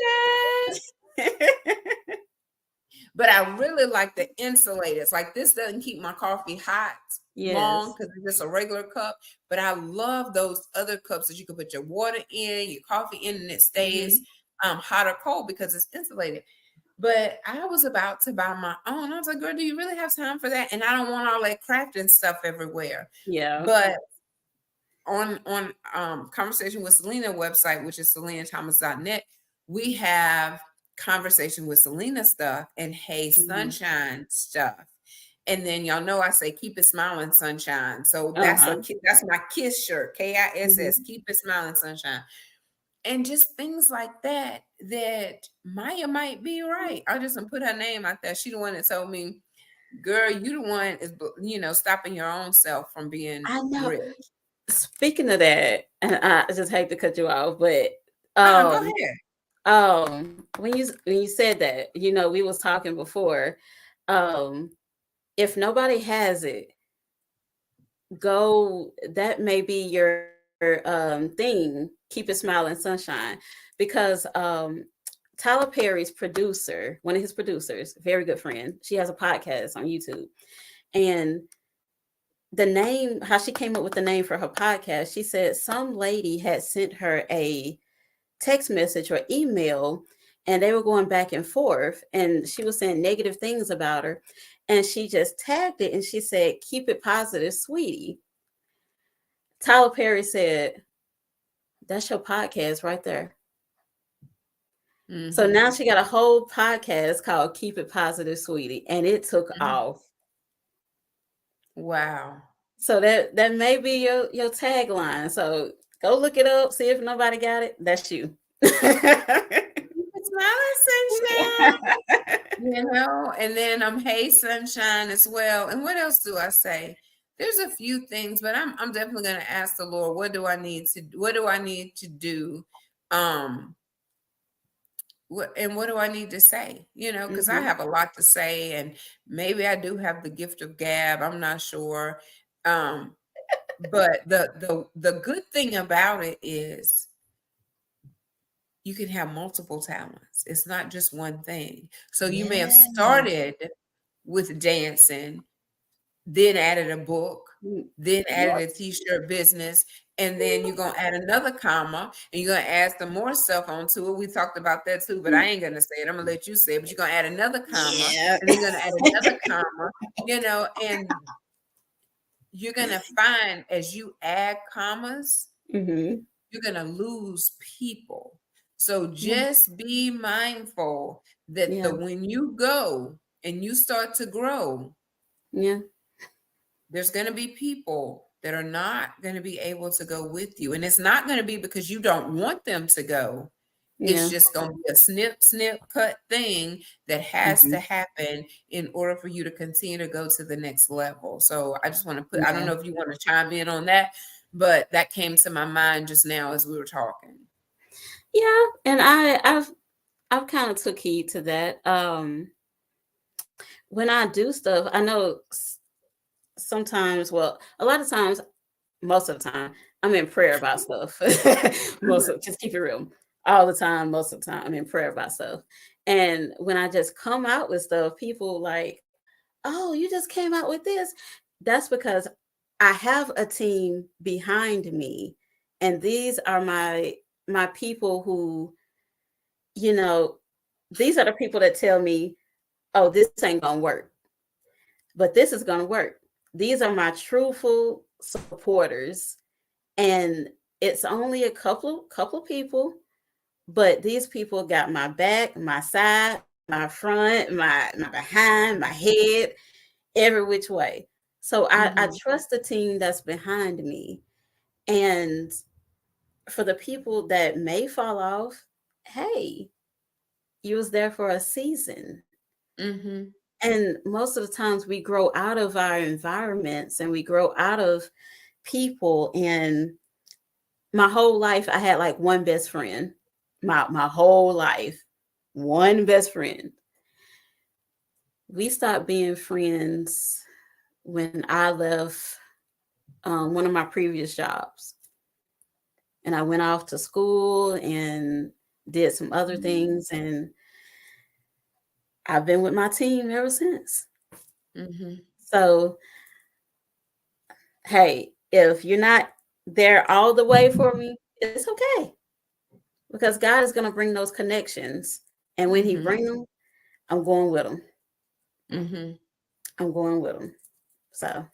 so sunshine. But I really like the insulators. Like this doesn't keep my coffee hot long yes. because it's just a regular cup. But I love those other cups that you can put your water in, your coffee in, and it stays Mhm. hot or cold because it's insulated. But I was about to buy my own. I was like, girl, do you really have time for that? And I don't want all that crafting stuff everywhere. Yeah. But on Conversation with Celena website, which is selenathomas.net, we have Conversation with Celena stuff and Hey Mhm. Sunshine stuff. And then y'all know I say keep it smiling sunshine. So Uh-huh. that's my kiss shirt, KISS, Mhm. keep it smiling sunshine. And just things like that that Maya might be right. I just put her name out there. She the one that told me, girl, you the one is stopping your own self from being I know. rich. Speaking of that, and I just hate to cut you off, but Go um ahead. when you said that, we was talking before. Um if nobody has it, go, that may be your thing, keep it smiling sunshine, because Tyler Perry's producer, one of his producers, very good friend, she has a podcast on YouTube. And the name, how she came up with the name for her podcast, she said some lady had sent her a text message or email, and they were going back and forth, and she was saying negative things about her, and she just tagged it and she said, keep it positive, sweetie. Tyler Perry said, that's your podcast right there. So Mm-hmm. now she got a whole podcast called Keep It Positive, Sweetie, and it took Mm-hmm. off. Wow. So that may be your tagline. So go look it up, see if nobody got it. That's you. It's smiling sunshine, and then Hey Sunshine as well. And what else do I say? There's a few things, but I'm definitely gonna ask the Lord, what do I need to do? Um what do I need to say? Because I Mhm. have a lot to say, and maybe I do have the gift of gab. I'm not sure. Um, but the good thing about it is you can have multiple talents. It's not just one thing. So you may have Yeah. started with dancing, then added a book, Mm. then added What? a t-shirt business, and then you're gonna add another comma and you're gonna add some more stuff onto it. We talked about that too, but I ain't gonna say it. I'm gonna let you say it, but you're gonna add another comma Yeah. and then you're gonna add another comma, and you're gonna find as you add commas, Mm-hmm. you're gonna lose people. So Yeah. just be mindful that Yeah. when you go and you start to grow, Yeah. there's going to be people that are not going to be able to go with you. And it's not going to be because you don't want them to go. It's Yeah. just going to be a snip, cut thing that has Mm-hmm. to happen in order for you to continue to go to the next level. So I just want to I don't Yeah. know if you want to chime in on that, but that came to my mind just now as we were talking. Yeah. And I've kind of took heed to that. When I do stuff, I know sometimes, well, a lot of times, most of the time, I'm in prayer about stuff. Just keep it real. All the time, most of the time, I'm in prayer about stuff. And when I just come out with stuff, people like, "Oh, you just came out with this." That's because I have a team behind me, and these are my people who, you know, these are the people that tell me, "Oh, this ain't gonna work, but this is gonna work." These are my truthful supporters, and it's only a couple people, but these people got my back, my side, my front, my behind, my head, every which way. So I Mm-hmm. trust the team that's behind me. And for the people that may fall off, hey, you was there for a season. Mm-hmm. And most of the times we grow out of our environments and we grow out of people. And my whole life I had like one best friend. My whole life, one best friend. We stopped being friends when I left one of my previous jobs, and I went off to school and did some other things, and I've been with my team ever since. Mm-hmm. So hey, if you're not there all the way for me, it's okay, because God is going to bring those connections, and when He Mm-hmm. bring them, I'm going with them. Mm-hmm. I'm going with them. So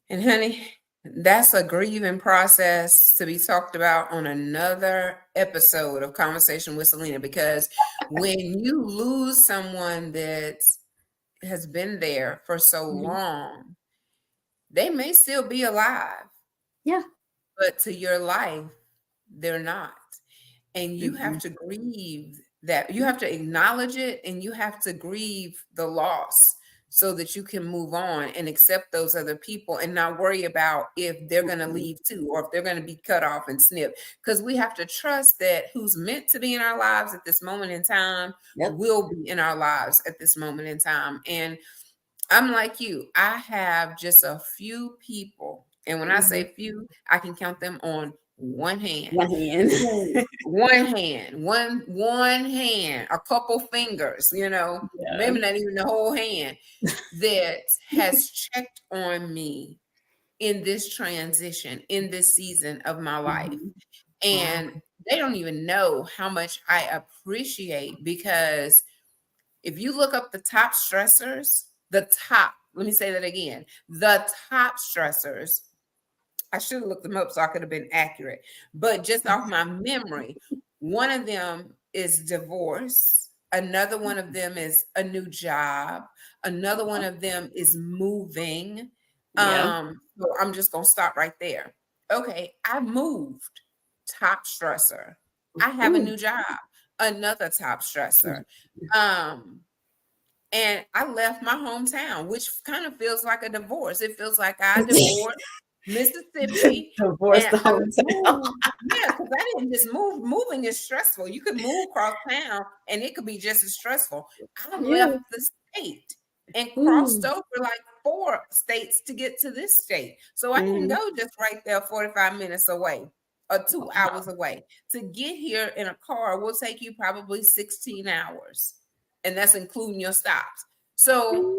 And honey, that's a grieving process to be talked about on another episode of Conversation with Celena, because when you lose someone that has been there for so mhm. long, they may still be alive, Yeah. but to your life, they're not. And you have Mhm. to grieve that. You have to acknowledge it and you have to grieve the loss so that you can move on and accept those other people and not worry about if they're going to Mhm. leave too or if they're going to be cut off and snipped, because we have to trust that who's meant to be in our lives at this moment in time Yep. will be in our lives at this moment in time. And I'm like you. I have just a few people. And when I Mhm. say few, I can count them on one hand. One hand. One hand, one hand, a couple fingers, Yeah. maybe not even the whole hand, that has checked on me in this transition, in this season of my life. Mhm. Wow. And they don't even know how much I appreciate, because if you look up the top stressors, let me say that again, the top stressors, I should have looked them up so I could have been accurate, but just off my memory, one of them is divorce. Another one of them is a new job. Another one of them is moving. Yeah. So I'm just gonna stop right there. Okay, I moved. Top stressor. I have a Ooh. new job. Another top stressor. Um, and I left my hometown, which kind of feels like a divorce. It feels like I divorced Mississippi Divorce and the hometown. moved. Yeah, because I didn't just move. Moving is stressful. You could move across town and it could be just as stressful. I Yeah. left the state and crossed Ooh. over like 4 states to get to this state. So I didn't Mhm. go just right there 45 minutes away or 2 hours Wow. away. To get here in a car will take you probably 16 hours. And that's including your stops. So,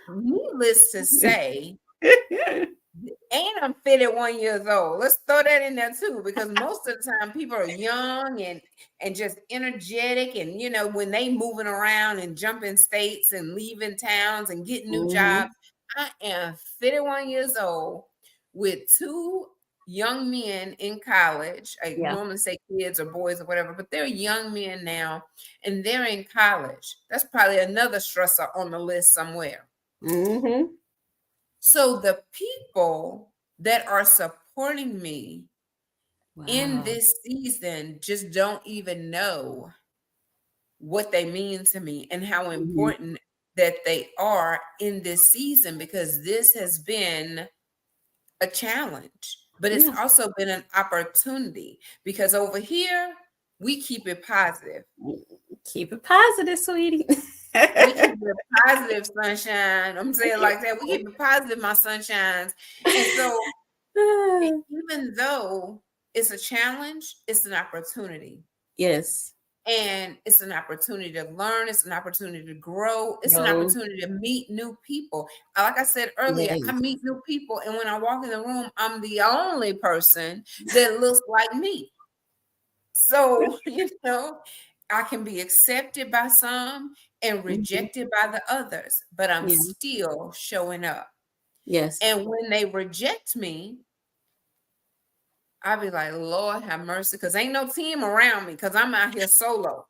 needless to say, and I'm 51 years old. Let's throw that in there too, because most of the time people are young and just energetic, and when they moving around and jumping states and leaving towns and getting new jobs. I am 51 years old with two young men in college. I normally say kids or boys or whatever, but they're young men now, and they're in college. That's probably another stressor on the list somewhere. So the people that are supporting me in this season just don't even know what they mean to me and how important that they are in this season, because this has been a challenge, but it's also been an opportunity, because over here we keep it positive. Keep it positive, sweetie. We keep it positive, sunshine. I'm saying like that. We keep it positive, my sunshines. And so even though it's a challenge, it's an opportunity. Yes. And it's an opportunity to learn. It's an opportunity to grow. It's an opportunity to meet new people. Like I said earlier, I meet new people. And when I walk in the room, I'm the only person that looks like me. So, I can be accepted by some and rejected by the others, but I'm still showing up. Yes. And when they reject me, I'll be like, Lord have mercy, because ain't no team around me, because I'm out here solo.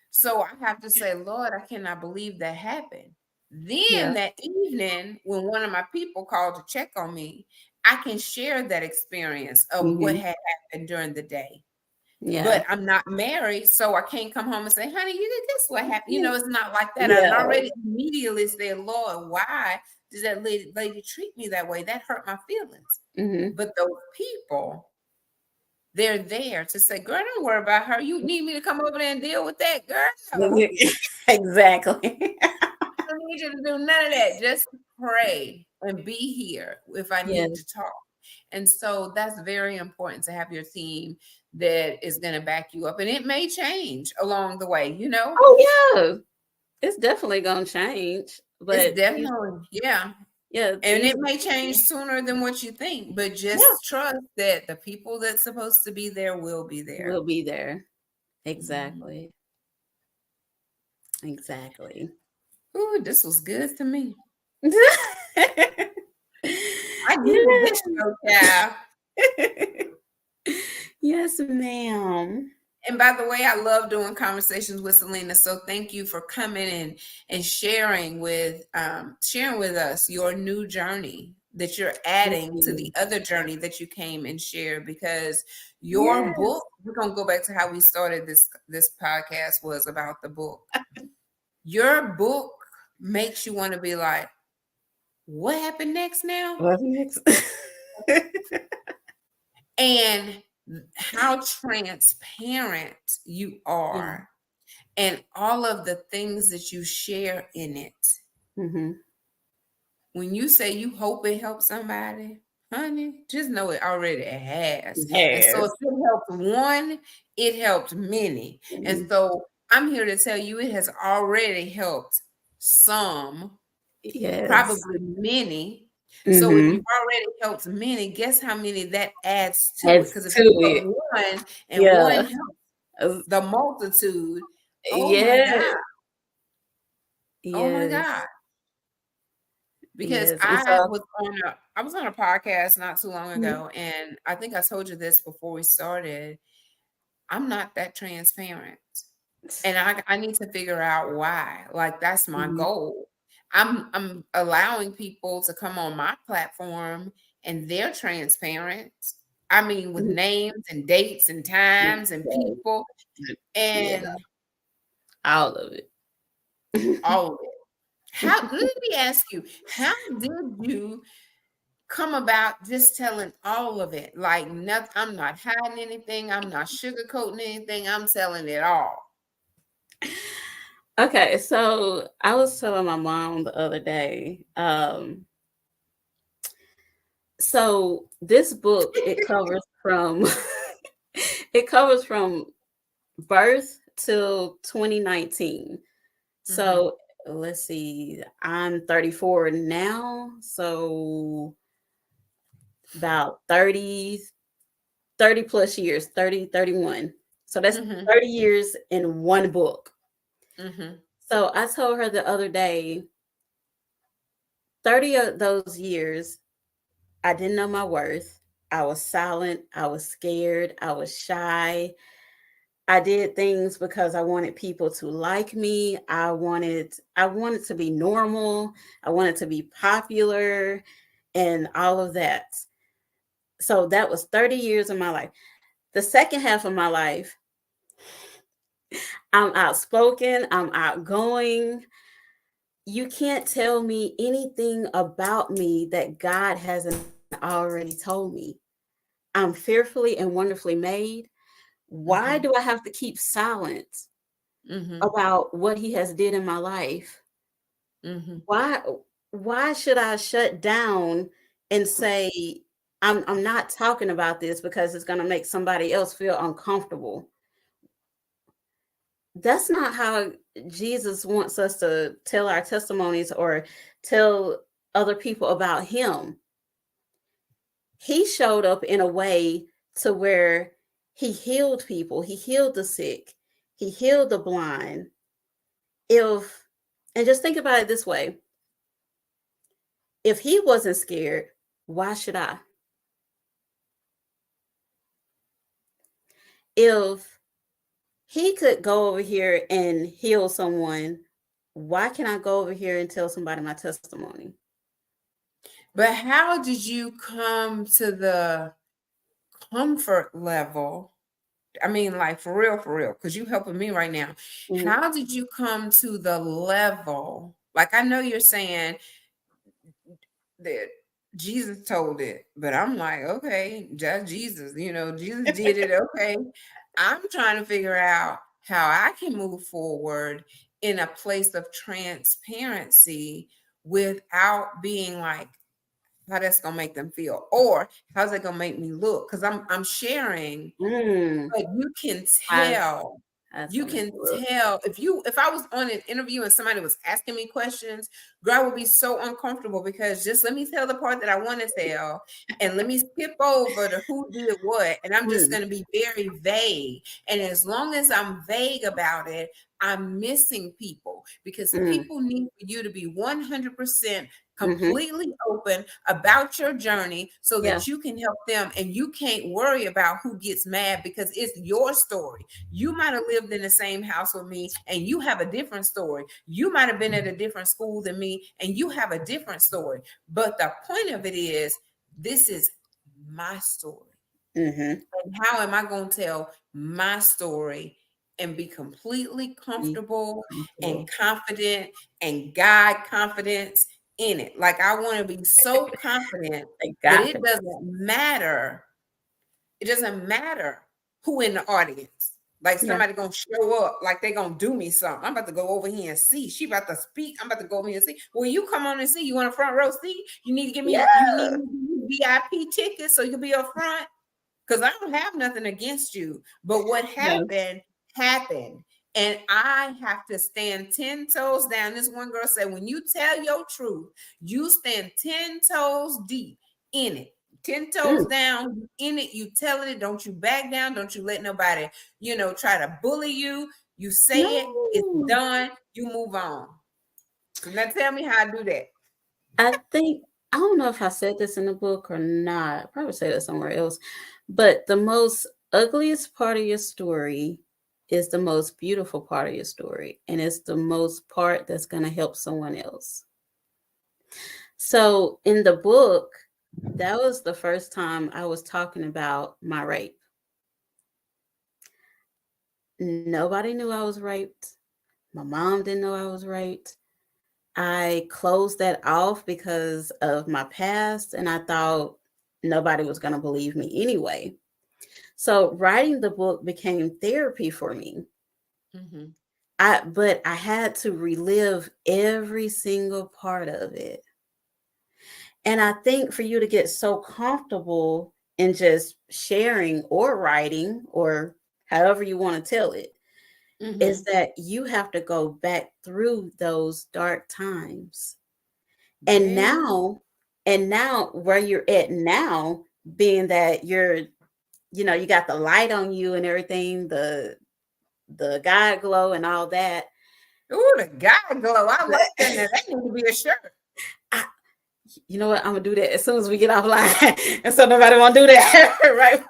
So I have to say, Lord, I cannot believe that happened. Then that evening, when one of my people called to check on me, I can share that experience of what had happened during the day. But I'm not married, so I can't come home and say, honey, you did this, what happened? It's not like that. I already immediately said, Lord, why does that lady treat me that way? That hurt my feelings. But those people, they're there to say, girl, don't worry about her. You need me to come over there and deal with that, girl? Exactly. I don't need you to do none of that. Just pray and be here if I need to talk. And so that's very important, to have your team that is going to back you up. And it may change along the way, Oh, yeah. It's definitely going to change. But it's definitely, Yeah. And it may change sooner than what you think, but just trust that the people that's supposed to be there will be there. Will be there. Exactly. Exactly. Ooh, this was good to me. I needed this show, child. Yes, ma'am. And by the way, I love doing conversations with Celena. So thank you for coming and sharing with us your new journey that you're adding to the other journey that you came and shared, because your book, we're going to go back to how we started this podcast, was about the book. Your book makes you want to be like, what happened next now? What next? And how transparent you are, and all of the things that you share in it. When you say you hope it helps somebody, honey, just know it already has. And so if it helped one, it helped many. And so I'm here to tell you, it has already helped some, probably many. So if you've already helped many, guess how many that adds to it? Because if you help one and one helps the multitude, oh my God. Oh my God. Because I was on a podcast not too long ago, and I think I told you this before we started. I'm not that transparent, and I need to figure out why. Like, that's my goal. I'm allowing people to come on my platform, and they're transparent. I mean, with names and dates and times and people, and all of it. All of it. Let me ask you, how did you come about just telling all of it? Like, nothing, I'm not hiding anything, I'm not sugarcoating anything, I'm telling it all. Okay, so I was telling my mom the other day. So this book, it covers from birth till 2019. So let's see, I'm 34 now, so about 30 plus years, 30, 31. So that's Mm-hmm. 30 years in one book. Mm-hmm. So I told her the other day, 30 of those years, I didn't know my worth. I was silent. I was scared. I was shy. I did things because I wanted people to like me. I wanted to be normal. I wanted to be popular and all of that. So that was 30 years of my life. The second half of my life, I'm outspoken, I'm outgoing. You can't tell me anything about me that God hasn't already told me. I'm fearfully and wonderfully made. Why Mm-hmm. do I have to keep silent Mm-hmm. about what he has did in my life? Mm-hmm. Why why should I shut down and say I'm not talking about this because it's going to make somebody else feel uncomfortable? That's not how Jesus wants us to tell our testimonies or tell other people about him. He showed up in a way to where he healed people, he healed the sick, he healed the blind. If and just think about it this way, if he wasn't scared, why should I? If he could go over here and heal someone, why can I go over here and tell somebody my testimony? But how did you come to the comfort level? I mean, like for real, because you helping me right now. Mhm. How did you come to the level? Like, I know you're saying that Jesus told it, but I'm like, okay, just Jesus, Jesus did it. Okay. I'm trying to figure out how I can move forward in a place of transparency without being like, how that's gonna make them feel, or how's it gonna make me look? Because I'm sharing, Mm. but you can How's tell. that's You gonna make can you look. tell if I was on an interview and somebody was asking me questions, girl, I would be so uncomfortable because just let me tell the part that I want to tell and let me skip over the who did what. And I'm just Mm, going to be very vague. And as long as I'm vague about it, I'm missing people because mm, people need for you to be 100% mhm. completely open about your journey so Yeah, that you can help them, and you can't worry about who gets mad because it's your story. You might have lived in the same house with me and you have a different story. You might have been at a different school than me and you have a different story. But the point of it is, this is my story. mhm. And how am I going to tell my story and be completely Be comfortable and comfortable. confident and guide confidence in it? Like, I want to be so confident They that got it it. doesn't matter. It doesn't matter who in the audience. Like, Yeah. somebody gonna show up, like they gonna do me something. I'm about to go over here and see. She about to speak. I'm about to go over here and see. Well, you come on and see. You want a front row seat? You need to give me. You need Yeah. VIP tickets so you can be up front. Because I don't have nothing against you. But what Yeah. happened, happened. And I have to stand 10 toes down. This one girl said, when you tell your truth, you stand 10 toes deep in it. 10 toes Mm. down in it. You telling it. Don't you back down. Don't you let nobody, try to bully you. You say it. It's No. done. You move on. So now tell me how I do that. I don't know if I said this in the book or not. I probably said it somewhere else. But the most ugliest part of your story is the most beautiful part of your story. And it's the most part that's going to help someone else. So in the book, that was the first time I was talking about my rape. Nobody knew I was raped. My mom didn't know I was raped. I closed that off because of my past, and I thought nobody was going to believe me anyway. So writing the book became therapy for me. Mm-hmm. But I had to relive every single part of it. And I think for you to get so comfortable in just sharing or writing or however you want to tell it, is Mm-hmm. that you have to go back through those dark times. And Yeah. now, where you're at now, being that you got the light on you and everything, the God glow and all that. Ooh, the God glow. I like that. Now that need to be a shirt. I, you know what? I'm gonna do that as soon as we get offline, and so nobody won't do that, right?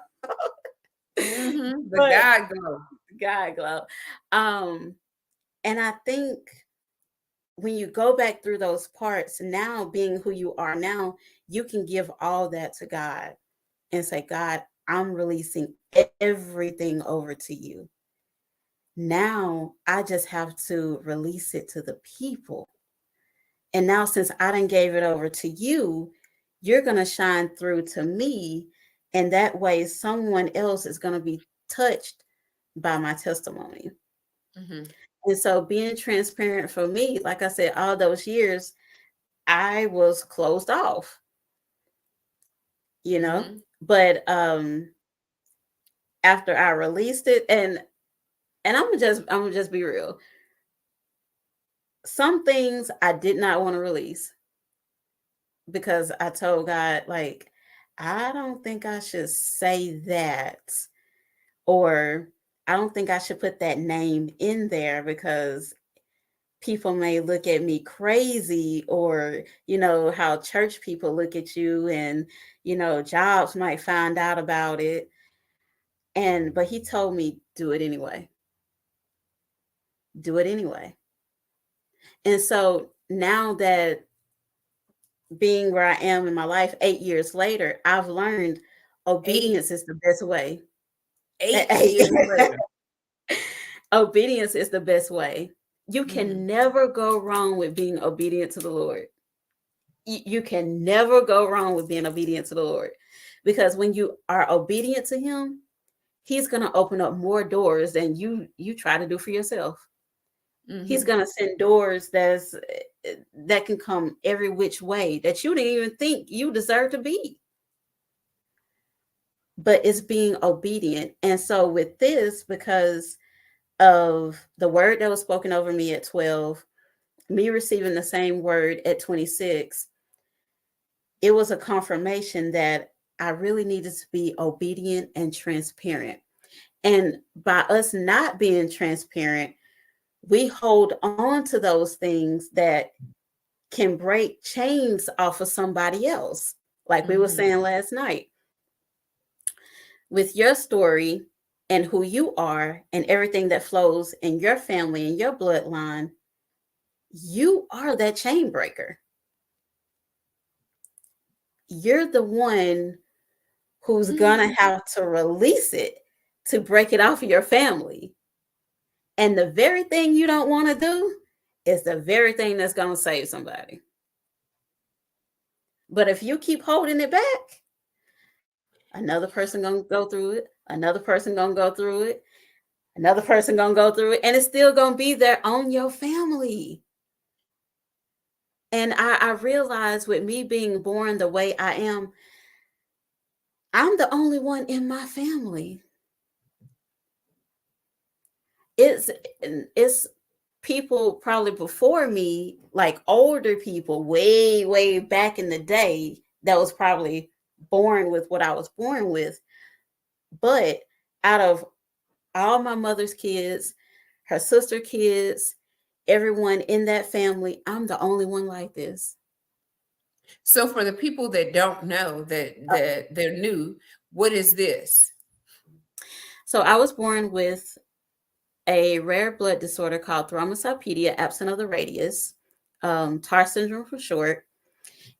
Mm-hmm. The But God glow. God glow. Um, and I think when you go back through those parts, now being who you are now, you can give all that to God and say, God, I'm releasing everything over to you. Now I just have to release it to the people. And now, since I done gave it over to you, you're going to shine through to me. And that way, someone else is going to be touched by my testimony. Mm-hmm. And so, being transparent for me, like I said, all those years, I was closed off, you know. Mm-hmm. But after I released it, and I'm gonna just be real. Some things I did not want to release because I told God, like, I don't think I should say that, or I don't think I should put that name in there because people may look at me crazy, or, how church people look at you, and, jobs might find out about it. But he told me, do it anyway. Do it anyway. And so now that being where I am in my life 8 years later, I've learned Eight obedience is the best way. eight Hey, years later. obedience is the best way. You Mm-hmm. can never go wrong with being obedient to the Lord. You can never go wrong with being obedient to the Lord, because when you are obedient to Him, He's going to open up more doors than you try to do for yourself. He's Mm-hmm. going to send doors that can come every which way that you didn't even think you deserve to be. But it's being obedient. And so with this, because of the word that was spoken over me at 12, me receiving the same word at 26, it was a confirmation that I really needed to be obedient and transparent. And by us not being transparent, we hold on to those things that can break chains off of somebody else. Like we were Mm-hmm. saying last night, with your story and who you are and everything that flows in your family and your bloodline, you are that chain breaker. You're the one who's gonna Mm-hmm. have to release it to break it off of your family. And the very thing you don't want to do is the very thing that's gonna save somebody. But if you keep holding it back, another person gonna go through it, another person gonna go through it, another person gonna go through it, and it's still gonna be there on your family. And I realize, with me being born the way I am, I'm the only one in my family. It's it's people probably before me, like older people, way, way back in the day, that was probably born with what I was born with. But out of all my mother's kids, her sister kids, everyone in that family, I'm the only one like this. So for the people that don't know, that they're new, what is this? So I was born with a rare blood disorder called thrombocytopenia absent of the radius, TAR syndrome for short.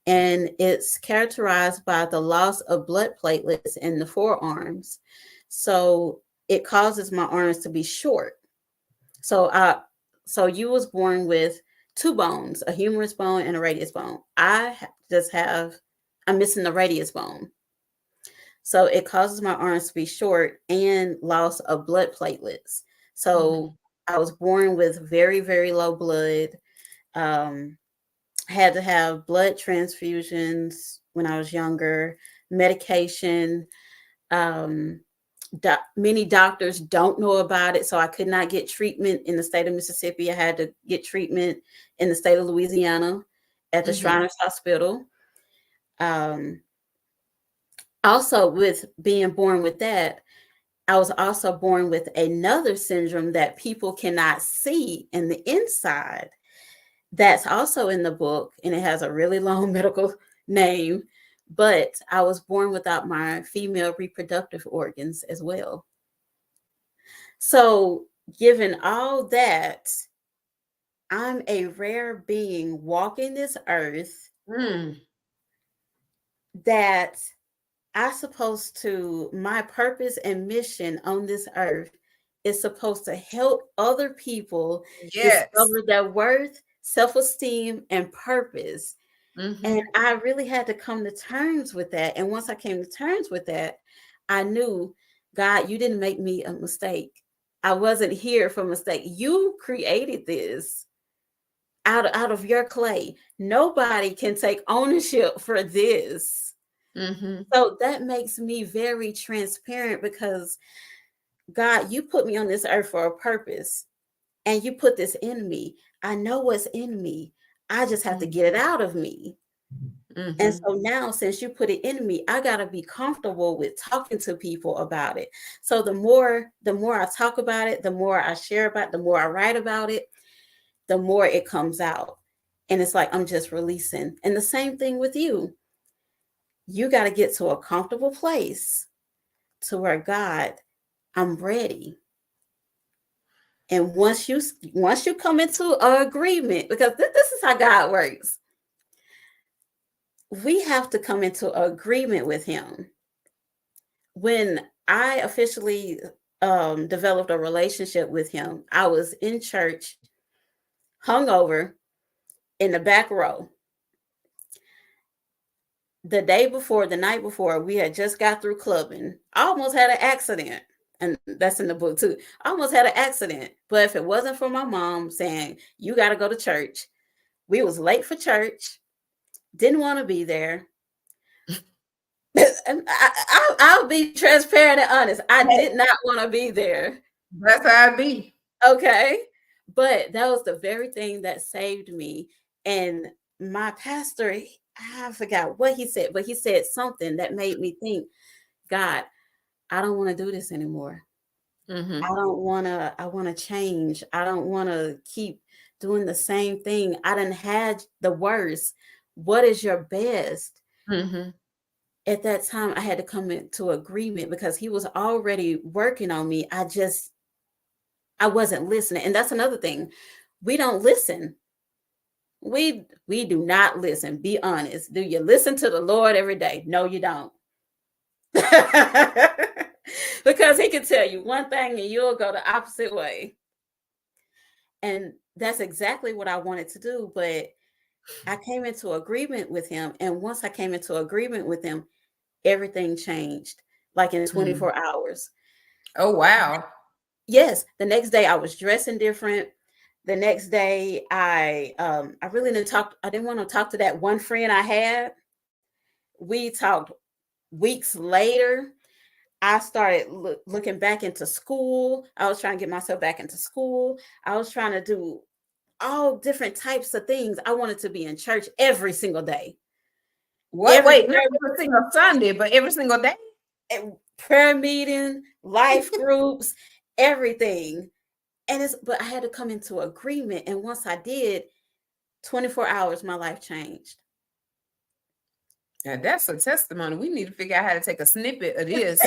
And it's characterized by the loss of blood platelets in the forearms. So it causes my arms to be short. So so you was born with two bones, a humerus bone and a radius bone. Just have I'm missing the radius bone. So it causes my arms to be short and loss of blood platelets. Mm-hmm. So I was born with very, very low blood. Um, had to have blood transfusions when I was younger, medication. Um, Many doctors don't know about it, so I could not get treatment in the state of Mississippi. I had to get treatment in the state of Louisiana at the Shriners Hospital. Also, with being born with that, I was also born with another syndrome that people cannot see in the inside. That's also in the book, and it has a really long medical name. But I was born without my female reproductive organs as well. So, given all that, I'm a rare being walking this earth that my purpose and mission on this earth is supposed to help other people discover their worth, self-esteem, and purpose. And I really had to come to terms with that. And once I came to terms with that, I knew, God, you didn't make me a mistake. I wasn't here for a mistake. You created this out of your clay. Nobody can take ownership for this. So that makes me very transparent, because God, you put me on this earth for a purpose, and you put this in me. I know what's in me. I just have to get it out of me. And so now, since you put it in me, I got to be comfortable with talking to people about it. So the more I talk about it, the more I share about it, the more I write about it, the more it comes out. And it's like I'm just releasing. And the same thing with you. You got to get to a comfortable place to where, God, I'm ready. And once you come into an agreement, because this is how God works, we have to come into agreement with him. When I officially developed a relationship with him, I was in church, hungover, in the back row. The night before, we had just got through clubbing. I almost had an accident. And that's in the book too. I almost had an accident. But if it wasn't for my mom saying, you got to go to church, we was late for church, didn't want to be there. And I'll be transparent and honest. I did not want to be there. That's how I be. Okay. But that was the very thing that saved me. And my pastor, I forgot what he said, but he said something that made me think, God, I don't want to do this anymore. I want to change. I don't want to keep doing the same thing. I done had the worst. What is your best? At that time, I had to come into agreement, because he was already working on me. I wasn't listening. And that's another thing. We don't listen. We do not listen. Be honest. Do you listen to the Lord every day? No, you don't. Because he can tell you one thing and you'll go the opposite way. And that's exactly what I wanted to do. But I came into agreement with him. And once I came into agreement with him, everything changed, like in 24 hours. Oh, wow. Yes. The next day I was dressing different. The next day I really didn't talk. I didn't want to talk to that one friend I had. We talked weeks later. I started looking back into school. I was trying to get myself back into school. I was trying to do all different types of things. I wanted to be in church every single day. Wait, not every single Sunday, but every single day? Prayer meeting, life groups, everything. But I had to come into agreement. And once I did, 24 hours, my life changed. Now that's a testimony. We need to figure out how to take a snippet of this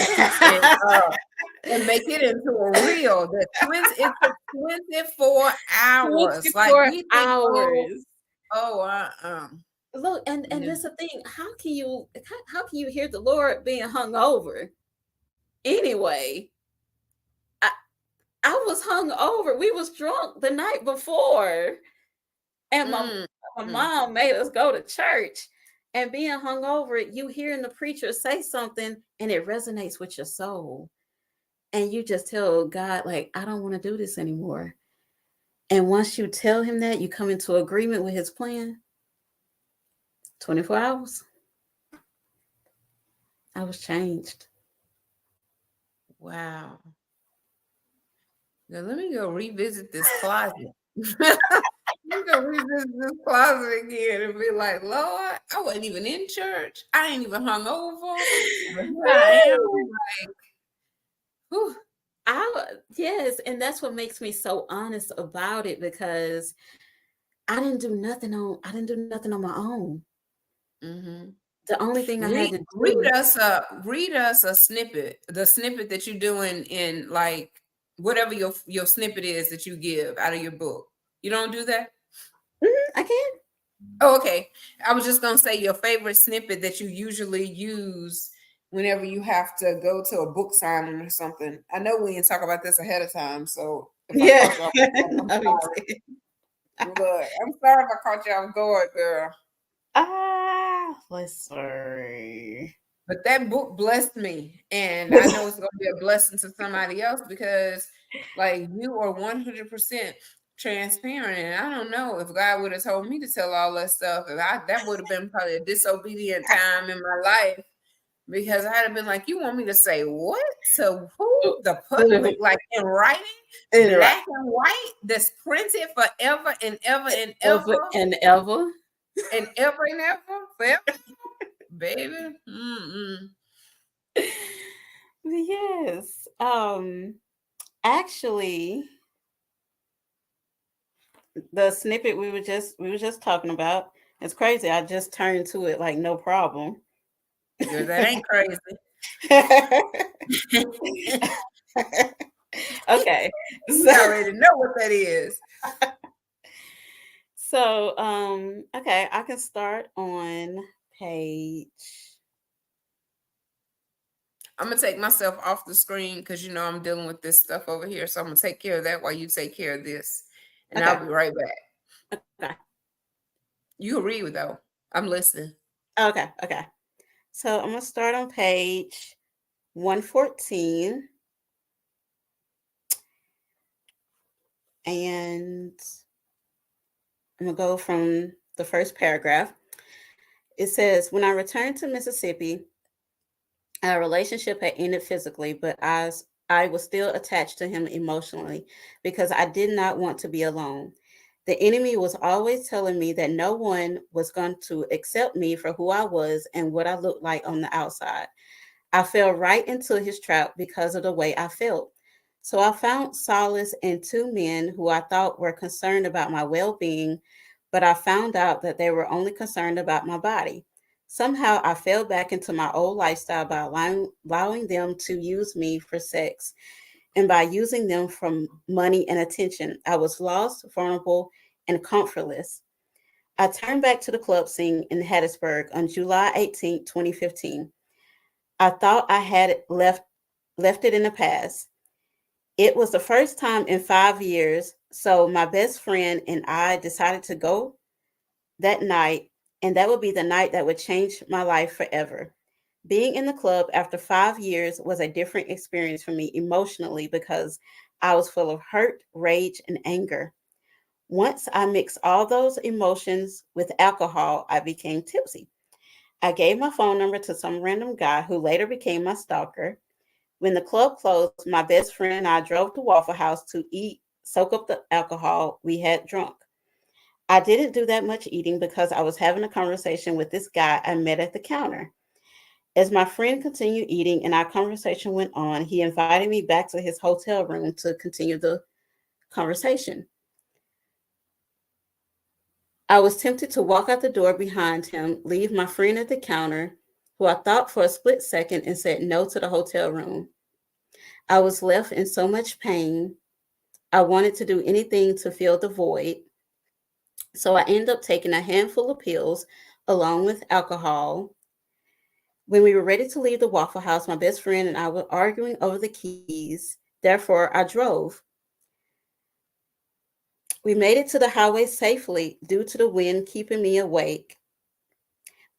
and make it into a reel. It's a 24 hours. 24 hours. Look, and that's the thing. How can you hear the Lord being hungover? Anyway, I was hungover. We was drunk the night before, and my mom made us go to church. And being hungover, you hearing the preacher say something, and it resonates with your soul, and you just tell God, like, I don't want to do this anymore. And once you tell him that, you come into agreement with his plan. 24 hours, I was changed. Wow. Now let me go revisit this closet. Let me go revisit this closet again and be like, Lord, I wasn't even in church. I ain't even hung over. But here I am. Like, whew. Yes, and that's what makes me so honest about it, because I didn't do nothing on my own. Mm-hmm. The only thing I had Read, to read do. us a snippet, the snippet that you're doing in like whatever your snippet is that you give out of your book. You don't do that? I can. Oh, okay. I was just gonna say your favorite snippet that you usually use whenever you have to go to a book signing or something. I know we didn't talk about this ahead of time, so if I Yeah. caught you off guard, I'm No, we sorry. did. Look, I'm sorry if I caught you off guard, girl. Let's see. But that book blessed me, and I know it's going to be a blessing to somebody else because, like, you are 100% transparent. And I don't know if God would have told me to tell all that stuff, and that would have been probably a disobedient time in my life because I'd have been like, "You want me to say what to who? The public, like in writing, Anyway, black and white, that's printed forever and ever and ever ever and ever. and ever and ever forever, baby." Mm-mm. Yes. Actually, the snippet we were just talking about, it's crazy. I just turned to it like no problem. Girl, that ain't crazy. Okay. We already know what that is. So, okay, I can start on page. I'm gonna take myself off the screen because you know I'm dealing with this stuff over here. So I'm gonna take care of that while you take care of this. And Okay. I'll be right back. Okay. You can read though. I'm listening. Okay. Okay. So I'm gonna start on page 114, and I'm gonna go from the first paragraph. It says, "When I returned to Mississippi, our relationship had ended physically, but I was still attached to him emotionally because I did not want to be alone. The enemy was always telling me that no one was going to accept me for who I was and what I looked like on the outside. I fell right into his trap because of the way I felt. So I found solace in two men who I thought were concerned about my well being, but I found out that they were only concerned about my body. Somehow I fell back into my old lifestyle by allowing them to use me for sex and by using them for money and attention. I was lost, vulnerable, and comfortless. I turned back to the club scene in Hattiesburg on July 18, 2015. I thought I had left it in the past. It was the first time in 5 years, so my best friend and I decided to go that night, and that would be the night that would change my life forever. Being in the club after 5 years was a different experience for me emotionally because I was full of hurt, rage, and anger. Once I mixed all those emotions with alcohol, I became tipsy. I gave my phone number to some random guy who later became my stalker. When the club closed, my best friend and I drove to Waffle House to eat, soak up the alcohol we had drunk. I didn't do that much eating because I was having a conversation with this guy I met at the counter. As my friend continued eating and our conversation went on, he invited me back to his hotel room to continue the conversation. I was tempted to walk out the door behind him, leave my friend at the counter, who I thought for a split second and said no to the hotel room. I was left in so much pain. I wanted to do anything to fill the void. So I ended up taking a handful of pills along with alcohol. When we were ready to leave the Waffle House, my best friend and I were arguing over the keys. Therefore, I drove. We made it to the highway safely due to the wind keeping me awake.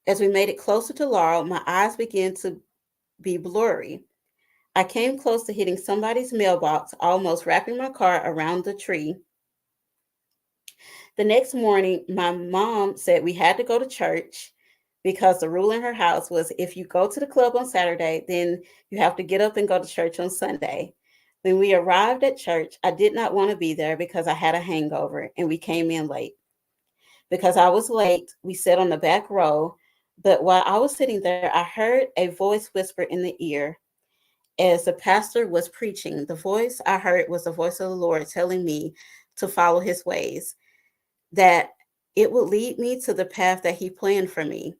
As we made it closer to Laurel, my eyes began to be blurry. I came close to hitting somebody's mailbox, almost wrapping my car around the tree. The next morning, my mom said we had to go to church. because the rule in her house was if you go to the club on Saturday, then you have to get up and go to church on Sunday. When we arrived at church, I did not want to be there because I had a hangover and we came in late. Because I was late, we sat on the back row. But while I was sitting there, I heard a voice whisper in the ear as the pastor was preaching. The voice I heard was the voice of the Lord telling me to follow his ways, that it would lead me to the path that he planned for me.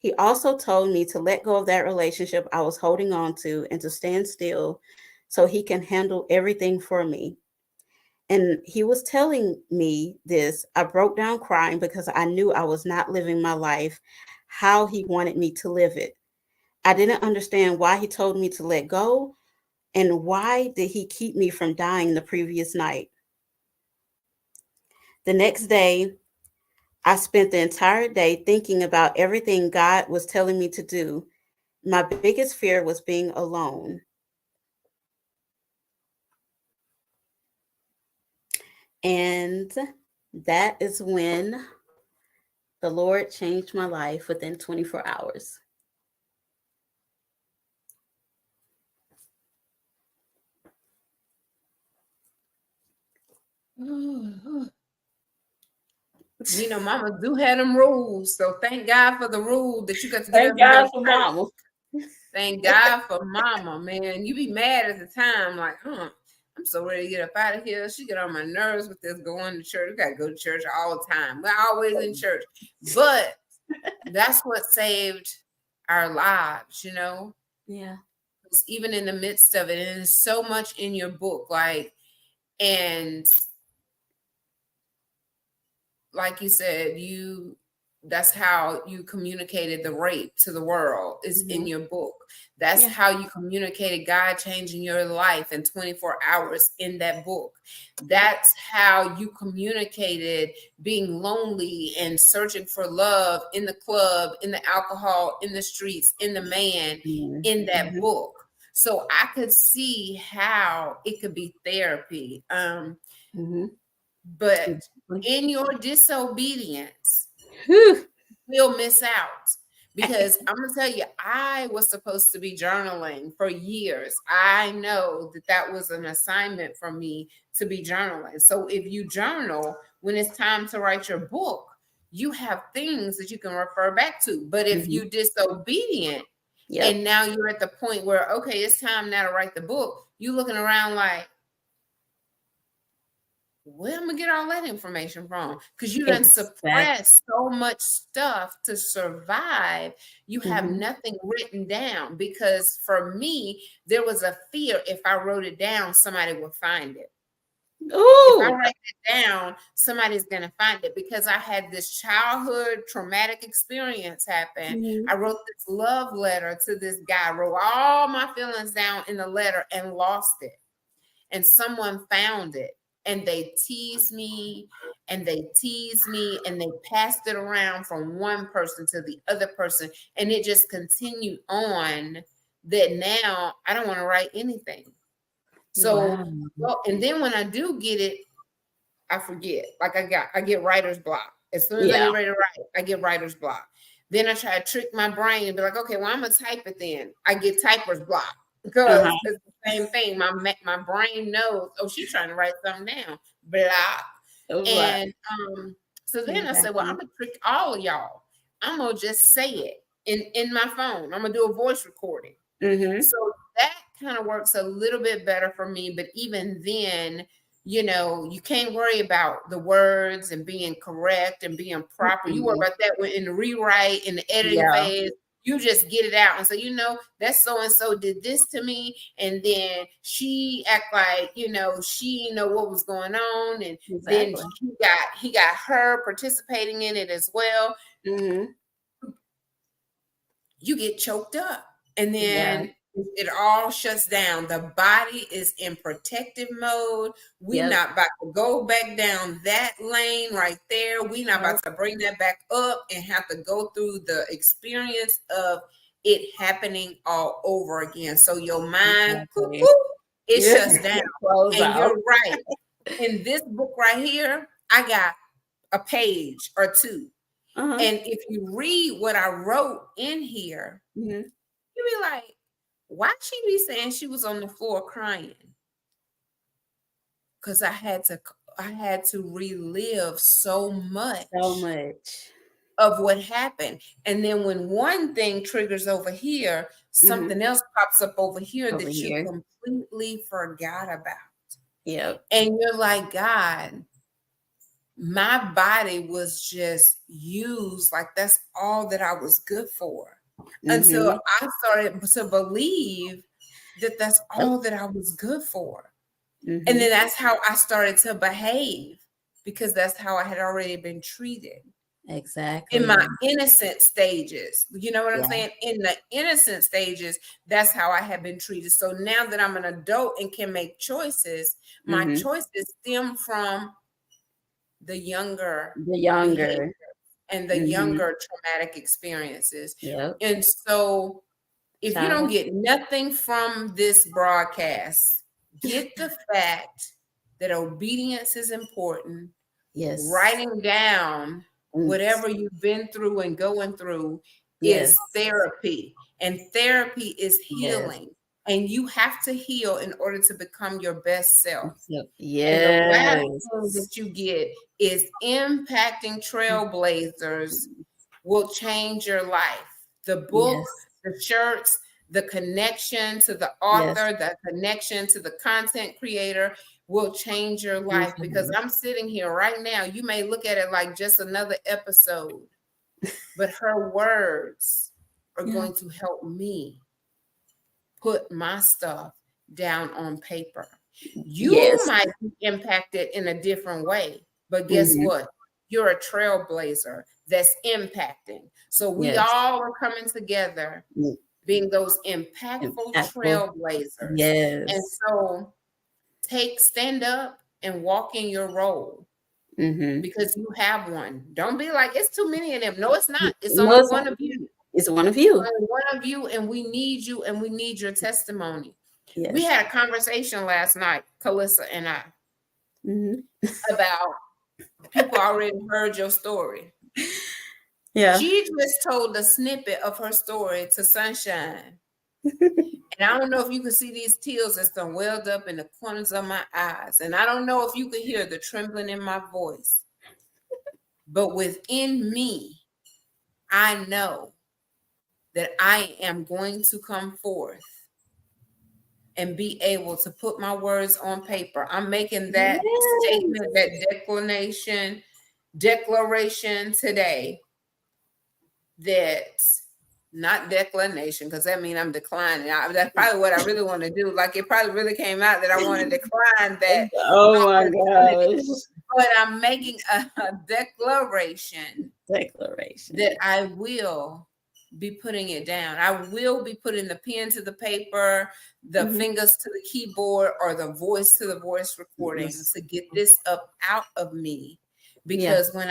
He also told me to let go of that relationship I was holding on to and to stand still so he can handle everything for me. And he was telling me this. I broke down crying because I knew I was not living my life how he wanted me to live it. I didn't understand why he told me to let go and why did he keep me from dying the previous night. The next day, I spent the entire day thinking about everything God was telling me to do. My biggest fear was being alone. And that is when the Lord changed my life within 24 hours. You know, mama do have them rules. So thank God for the rule that you got to get up Thank and go God to for church. mama. Thank God for mama, man. You be mad at the time, like, I'm so ready to get up out of here. She get on my nerves with this going to church. We gotta go to church all the time. We're always in church. But that's what saved our lives, you know? Yeah. Even in the midst of it. And there's so much in your book, and like you said, that's how you communicated the rape to the world is in your book. That's how you communicated God changing your life in 24 hours in that book. That's how you communicated being lonely and searching for love in the club, in the alcohol, in the streets, in the man, in that book. So I could see how it could be therapy. But in your disobedience, you'll miss out. Because I'm going to tell you, I was supposed to be journaling for years. I know that was an assignment for me to be journaling. So if you journal, when it's time to write your book, you have things that you can refer back to. But if you disobedient, and now you're at the point where, okay, it's time now to write the book, you looking around like, where am I gonna get all that information from? Because you done suppressed so much stuff to survive. You have nothing written down. Because for me, there was a fear if I wrote it down, somebody would find it. If I write it down, somebody's gonna find it. Because I had this childhood traumatic experience happen. I wrote this love letter to this guy, wrote all my feelings down in the letter and lost it. And someone found it. And they teased me and they passed it around from one person to the other person. And it just continued on that now I don't want to write anything. So, and then when I do get it, I forget. Like I get writer's block. As soon as I get ready to write, I get writer's block. Then I try to trick my brain and be like, okay, well, I'm going to type it then. I get typer's block. Because it's the same thing. My brain knows, oh, she's trying to write something down. Blah. And so then I said, well, I'm going to trick all of y'all. I'm going to just say it in my phone. I'm going to do a voice recording. So that kind of works a little bit better for me. But even then, you know, you can't worry about the words and being correct and being proper. You worry about that when in the rewrite, in the editing phase. You just get it out and say, you know, that so-and-so did this to me. And then she act like, you know, she know what was going on. And then he got her participating in it as well. You get choked up. And then it all shuts down. The body is in protective mode. We're not about to go back down that lane right there. We're not about to bring that back up and have to go through the experience of it happening all over again. So your mind, it shuts down. And you're right. In this book right here, I got a page or two. And if you read what I wrote in here, Mm-hmm. you be like, why she be saying she was on the floor crying? Because I had to relive so much of what happened. And then when one thing triggers over here, something else pops up over here that you completely forgot about. Yep. And you're like, God, my body was just used, like that's all that I was good for. Until I started to believe that that's all that I was good for. And then that's how I started to behave, because that's how I had already been treated. Exactly. In my innocent stages. You know what I'm saying? In the innocent stages, that's how I have been treated. So now that I'm an adult and can make choices, my choices stem from the younger behavior and the younger traumatic experiences. Yep. And so if you don't get nothing from this broadcast, get the fact that obedience is important. Yes. Writing down whatever you've been through and going through is therapy. And therapy is healing. And you have to heal in order to become your best self. And the last thing that you get is impacting Trailblazers will change your life. The book, the shirts, the connection to the author, the connection to the content creator will change your life. Because I'm sitting here right now. You may look at it like just another episode, but her words are going to help me put my stuff down on paper. You might be impacted in a different way, but guess what? You're a trailblazer that's impacting. So we all are coming together, being those impactful trailblazers. And so stand up and walk in your role, because you have one. Don't be like, it's too many of them. No, it's not. It's only one of you. It's one of you. Only one of you, and we need you, and we need your testimony. We had a conversation last night, Kalissa and I, about people already heard your story. She just told a snippet of her story to Sunshine. And I don't know if you can see these tears that's done welled up in the corners of my eyes. And I don't know if you can hear the trembling in my voice. But within me, I know that I am going to come forth and be able to put my words on paper. I'm making that statement, that declaration today, that not declination, because that means I'm declining. That's probably what I really want to do. Like, it probably really came out that I want to decline that. Oh my gosh. But I'm making a declaration that I will be putting it down. I will be putting the pen to the paper, the fingers to the keyboard, or the voice to the voice recording to get this up out of me. Because when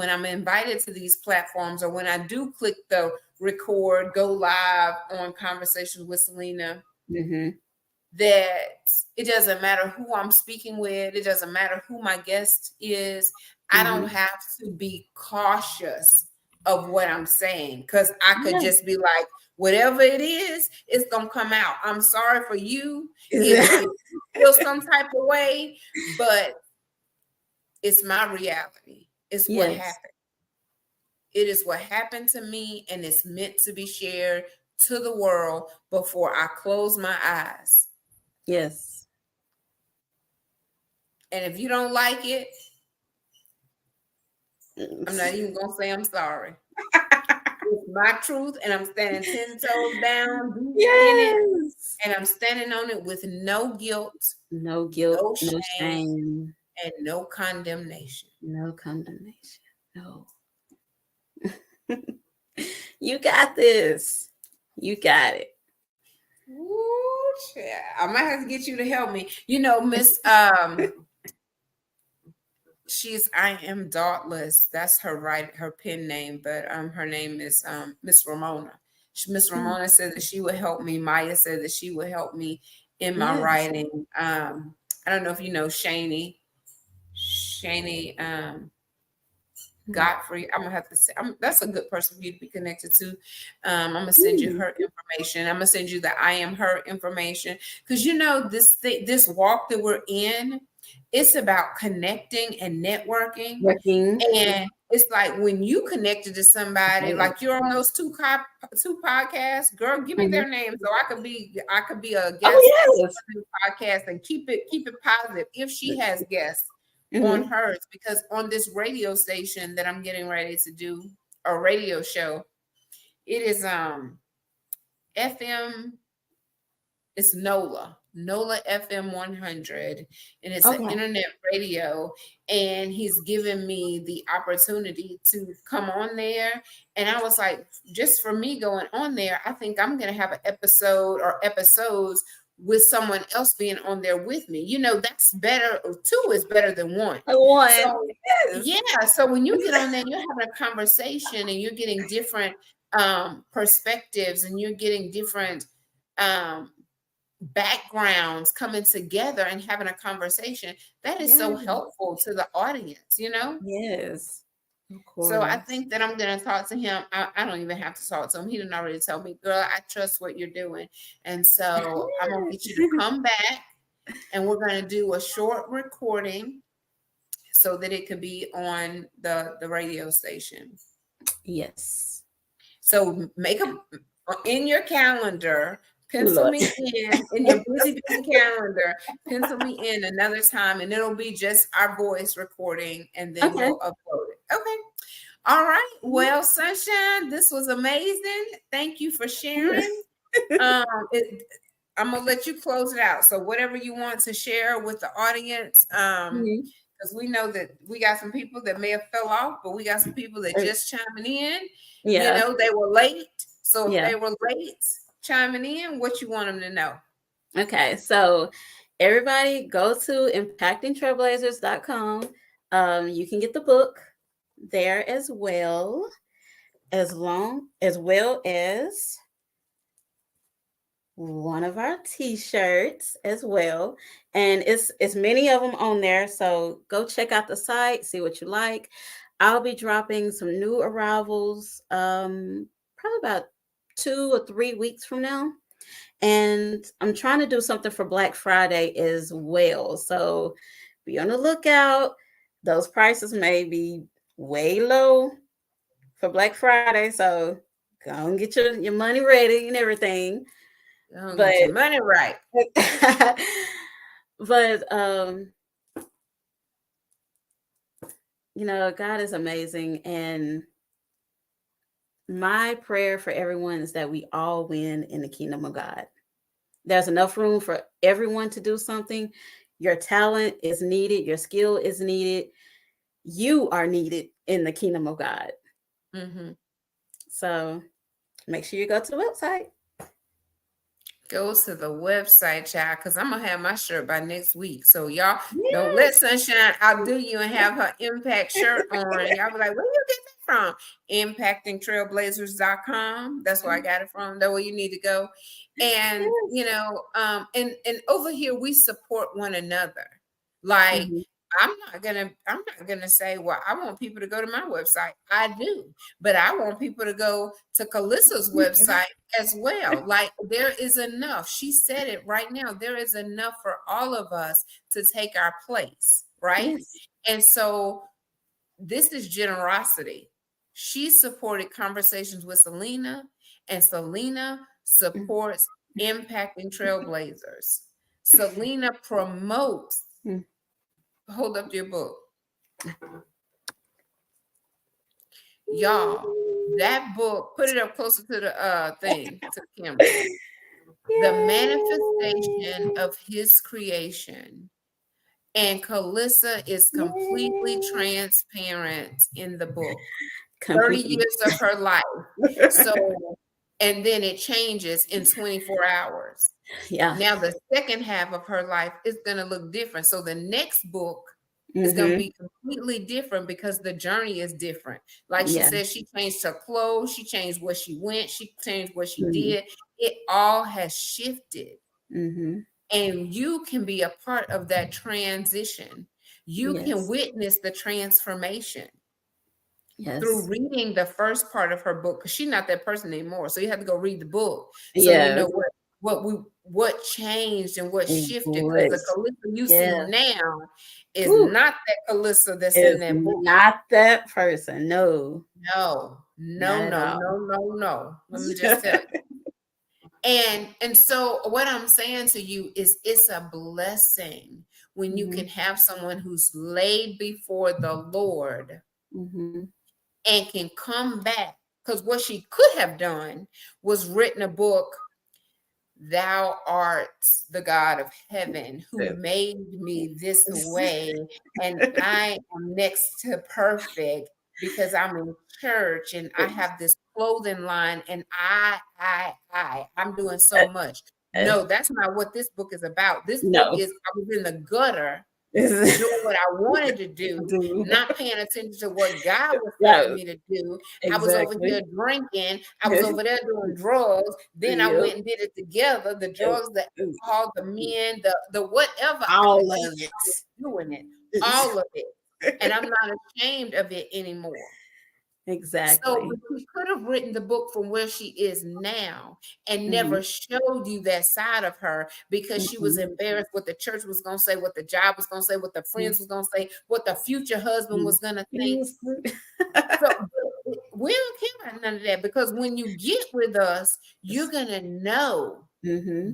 I'm invited to these platforms, or when I do click the record, go live on Conversations with Celena, that it doesn't matter who I'm speaking with. It doesn't matter who my guest is. I don't have to be cautious of what I'm saying, because I could just be like, whatever it is, it's going to come out. I'm sorry for you. If you feel some type of way, but it's my reality. It's what happened. It is what happened to me, and it's meant to be shared to the world before I close my eyes. Yes. And if you don't like it, I'm not even going to say I'm sorry. It's my truth, and I'm standing 10 toes down in it, and I'm standing on it with no guilt, no shame, and no condemnation. No condemnation. No. You got this. You got it. Ooh, I might have to get you to help me. You know, Miss I am Dauntless. That's her pen name, but her name is Miss Ramona. Miss Ramona said that she would help me. Maya said that she would help me in my writing. I don't know if you know Shani. Godfrey. I'm gonna have to say that's a good person for you to be connected to. I'm gonna send you her information. I'm gonna send you the I am her information because this walk that we're in, it's about connecting and networking. Working. And it's like when you connected to somebody, like you're on those two podcasts, girl, give me their names so I could be a guest Oh, yes. on the podcast and keep it positive. If she has guests on hers, because on this radio station that I'm getting ready to do a radio show, it is FM. It's NOLA FM 100, and it's an internet radio. And he's given me the opportunity to come on there. And I was like, just for me going on there, I think I'm going to have an episode or episodes with someone else being on there with me. That's better. 2 is better than 1. So, yeah. So when you get on there, you're having a conversation and you're getting different perspectives, and you're getting different backgrounds coming together and having a conversation. That is so helpful to the audience, Yes, of course. So I think that I'm going to talk to him. I don't even have to talk to him. He didn't already tell me, girl, I trust what you're doing. And so I'm going to get you to come back, and we're going to do a short recording so that it could be on the radio station. Yes. So make in your calendar, pencil me in your busy calendar, pencil me in another time, and it'll be just our voice recording, and then we'll upload it. Okay. All right. Well, Sunshine, this was amazing. Thank you for sharing. I'm going to let you close it out. So whatever you want to share with the audience, because we know that we got some people that may have fell off, but we got some people that just chiming in. Yeah. They were late. So if they were late chiming in, what you want them to know? Okay. So everybody go to impactingtrailblazers.com. You can get the book there as well as one of our t-shirts as well, and it's many of them on there, so go check out the site, see what you like. I'll be dropping some new arrivals probably about 2 or 3 weeks from now, and I'm trying to do something for Black Friday as well, so be on the lookout. Those prices may be way low for Black Friday, so go and get your money ready and everything. Get your money right. But God is amazing, and my prayer for everyone is that we all win in the kingdom of God. There's enough room for everyone to do something. Your talent is needed, your skill is needed. You are needed in the kingdom of God. So make sure you go to the website. Go to the website, child, because I'm gonna have my shirt by next week. So y'all don't let Sunshine outdo you and have her impact shirt on. Y'all be like, where you get that from? Impactingtrailblazers.com. That's where I got it from. That's where you need to go. And and over here we support one another. Like I'm not gonna say, well, I want people to go to my website. I do, but I want people to go to Kalissa's website as well. Like there is enough. She said it right now. There is enough for all of us to take our place, right? Yes. And so this is generosity. She supported Conversations with Celena, and Celena supports Impacting Trailblazers. Celena promotes. Hold up your book. Y'all, that book, put it up closer to the thing, to the camera. The manifestation of his creation. And Kalissa is completely transparent in the book. 30 years of her life. So, and then it changes in 24 hours. Yeah. Now the second half of her life is going to look different. So the next book is going to be completely different because the journey is different. Like she said, she changed her clothes. She changed where she went. She changed what she did. It all has shifted. And you can be a part of that transition. You can witness the transformation. through Yes. reading the first part of her book, because she's not that person anymore. So you have to go read the book so you Yes. know what changed and what shifted. Because the Was. Kalissa you see Yeah. now is Whew. not that Kalissa that's in Is that book. not that person. No. No, Not no, at no, all. no, no, no. Let me just tell you. And so what I'm saying to you is it's a blessing when you can have someone who's laid before the Lord Mm-hmm. and can come back. Because what she could have done was written a book, Thou art the God of heaven who made me this way, and I am next to perfect because I'm in church and I have this clothing line and I'm doing so much. No, that's not what this book is about. This book No. is I was in the gutter Do. doing what I wanted to do, not paying attention to what God was telling me to do. I was over here Exactly. drinking. I was over there doing drugs. Then I Yep. went and did it together. The drugs, the alcohol, the men, the whatever I All could of do, it. I was doing it. All of it. And I'm not ashamed of it anymore. So, Exactly. but she could have written the book from where she is now and never Mhm. showed you that side of her because she was embarrassed what the church was going to say, what the job was going to say, what the friends was going to say, what the future husband was going to think. So we don't care about none of that because when you get with us, you're going to know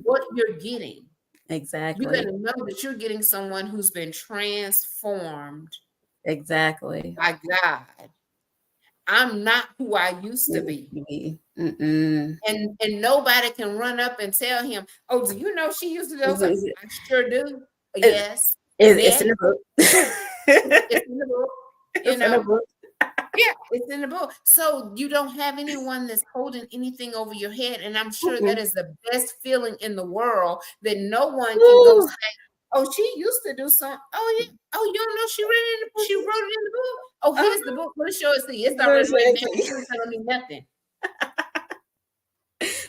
what you're getting. You're Exactly. going to know that you're getting someone who's been transformed Exactly. by God. I'm not who I used to be. And nobody can run up and tell him, oh, do you know she used to do something? I sure do. Yes. It's in Next. the book. It's in the book. You It's in the know? book. Yeah, it's in the book. So you don't have anyone that's holding anything over your head. And I'm sure that is the best feeling in the world that no one can go say, oh, she used to do something. Oh, yeah. Oh, you don't know she wrote it in the book. Oh, here's the book. Let's show it to you. It's already written down. You don't need nothing.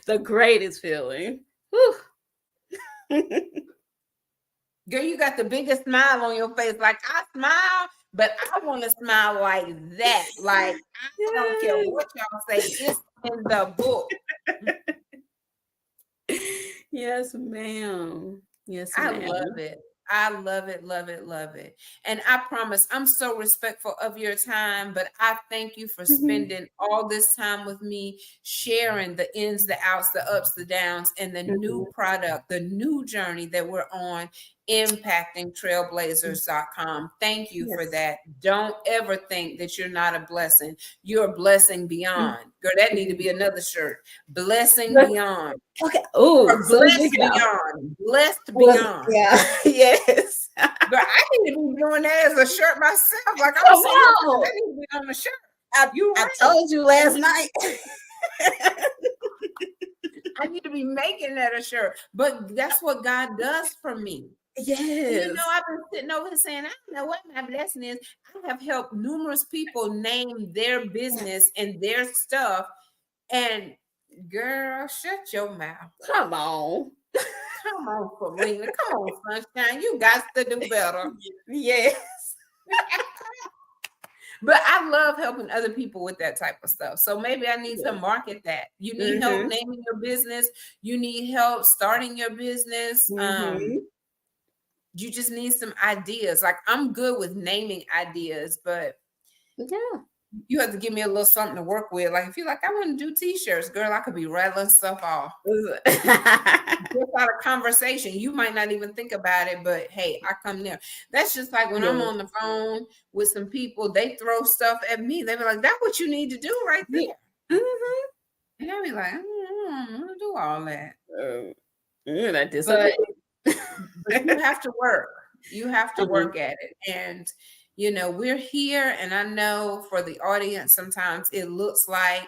The greatest feeling. Girl, you got the biggest smile on your face. Like I smile, but I want to smile like that. Like I don't care what y'all say. It's in the book. Yes, ma'am. Yes, I ma'am. love it. I love it, love it, love it. And I promise I'm so respectful of your time, but I thank you for spending all this time with me, sharing the ins, the outs, the ups, the downs, and the new product, the new journey that we're on, impacting trailblazers.com. Thank you for that. Don't ever think that you're not a blessing. You're a blessing beyond. Girl, that need to be another shirt. Blessing beyond. Okay. Oh, blessed beyond. Blessed beyond. Yeah. Yes. But I need to be doing that as a shirt myself. Like I'm saying, that need to be on the shirt. I told you last night. I need to be making that a shirt. But that's what God does for me. Yes. You know, I've been sitting over here saying, I don't know what my blessing is. I have helped numerous people name their business and their stuff. And girl, shut your mouth. Come on. Come on, Selena. Come on, sunshine. You got to do better. Yes. But I love helping other people with that type of stuff. So maybe I need to market that. You need help naming your business. You need help starting your business. You just need some ideas. Like I'm good with naming ideas, but you have to give me a little something to work with. Like if you're like, I want to do t-shirts, girl, I could be rattling stuff off. Just out of conversation. You might not even think about it, but hey, I come there. That's just like when I'm on the phone with some people, they throw stuff at me. They be like, that's what you need to do right there. And I be like, I don't want to do all that. But you have to work. You have to work at it. And you know, we're here, and I know for the audience, sometimes it looks like,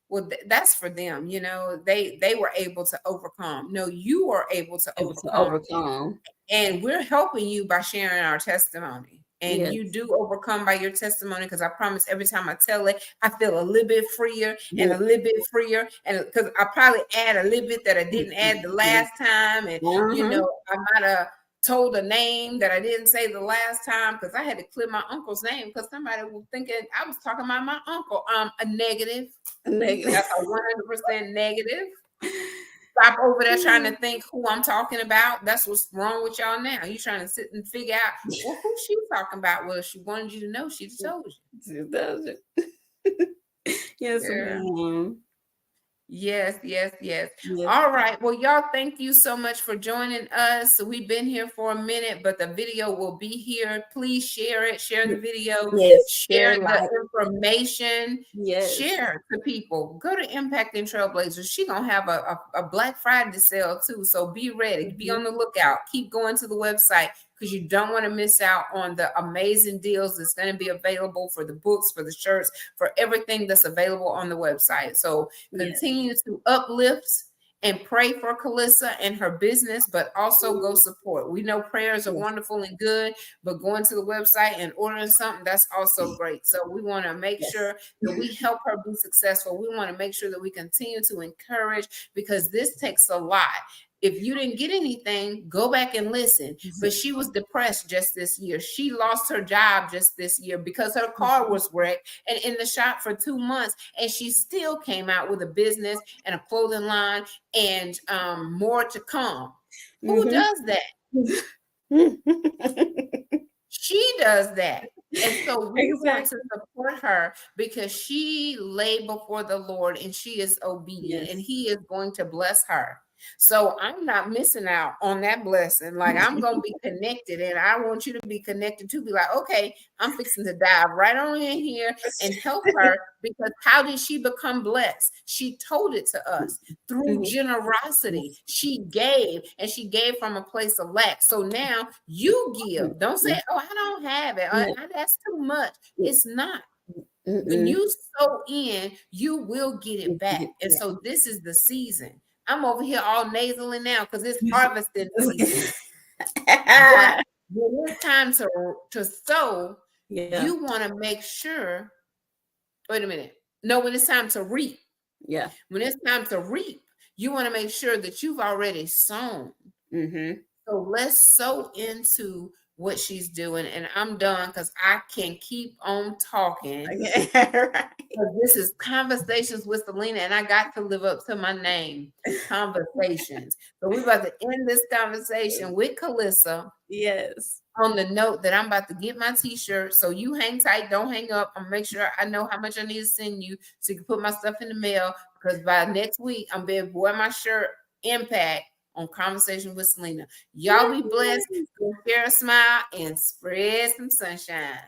well, that's for them. You know, they were able to overcome. No, you are able to overcome. And we're helping you by sharing our testimony. And you do overcome by your testimony, because I promise every time I tell it, I feel a little bit freer and a little bit freer. And because I probably add a little bit that I didn't add the last time. And, you know, I might have told a name that I didn't say the last time because I had to clear my uncle's name because somebody was thinking I was talking about my uncle. A negative. Negative. That's a 100% negative. Stop over there trying to think who I'm talking about. That's what's wrong with y'all now. You trying to sit and figure out, well, who she talking about? Well, she wanted you to know, she told you. She does it. Yes, Yeah. ma'am. Yes. Yes. All right. Well, y'all, thank you so much for joining us. So we've been here for a minute, but the video will be here. Please share it. Share the video. Yes. Share the like. information. Yes. Share to people. Go to Impact and Trailblazers. She gonna have a Black Friday sale too. So be ready. Be on the lookout. Keep going to the website because you don't want to miss out on the amazing deals that's going to be available for the books, for the shirts, for everything that's available on the website. So continue to uplift and pray for Kalissa and her business, but also go support. We know prayers are wonderful and good, but going to the website and ordering something, that's also great. So we want to make sure that we help her be successful. We want to make sure that we continue to encourage because this takes a lot. If you didn't get anything, go back and listen. But she was depressed just this year. She lost her job just this year because her car was wrecked and in the shop for 2 months. And she still came out with a business and a clothing line and more to come. Who does that? She does that. And so we want to support her because she lay before the Lord and she is obedient and he is going to bless her. So I'm not missing out on that blessing. Like I'm going to be connected and I want you to be connected to be like, okay, I'm fixing to dive right on in here and help her because how did she become blessed? She told it to us through generosity. She gave and she gave from a place of lack. So now you give. Don't say, oh, I don't have it. That's too much. It's not. When you sow in, you will get it back. And so this is the season. I'm over here all nasally now because it's harvesting season. But when it's time to sow, you want to make sure. Wait a minute. No, when it's time to reap. Yeah. When it's time to reap, you want to make sure that you've already sown. So let's sow into what she's doing. And I'm done because I can keep on talking. This is Conversations with Celena, and I got to live up to my name, Conversations. So we're about to end this conversation with Kalissa. Yes. On the note that I'm about to get my t-shirt. So you hang tight, don't hang up. I'll make sure I know how much I need to send you so you can put my stuff in the mail because by next week, I'm going to wear my shirt Impact on Conversation with Celena. Y'all be blessed. Go share a smile and spread some sunshine.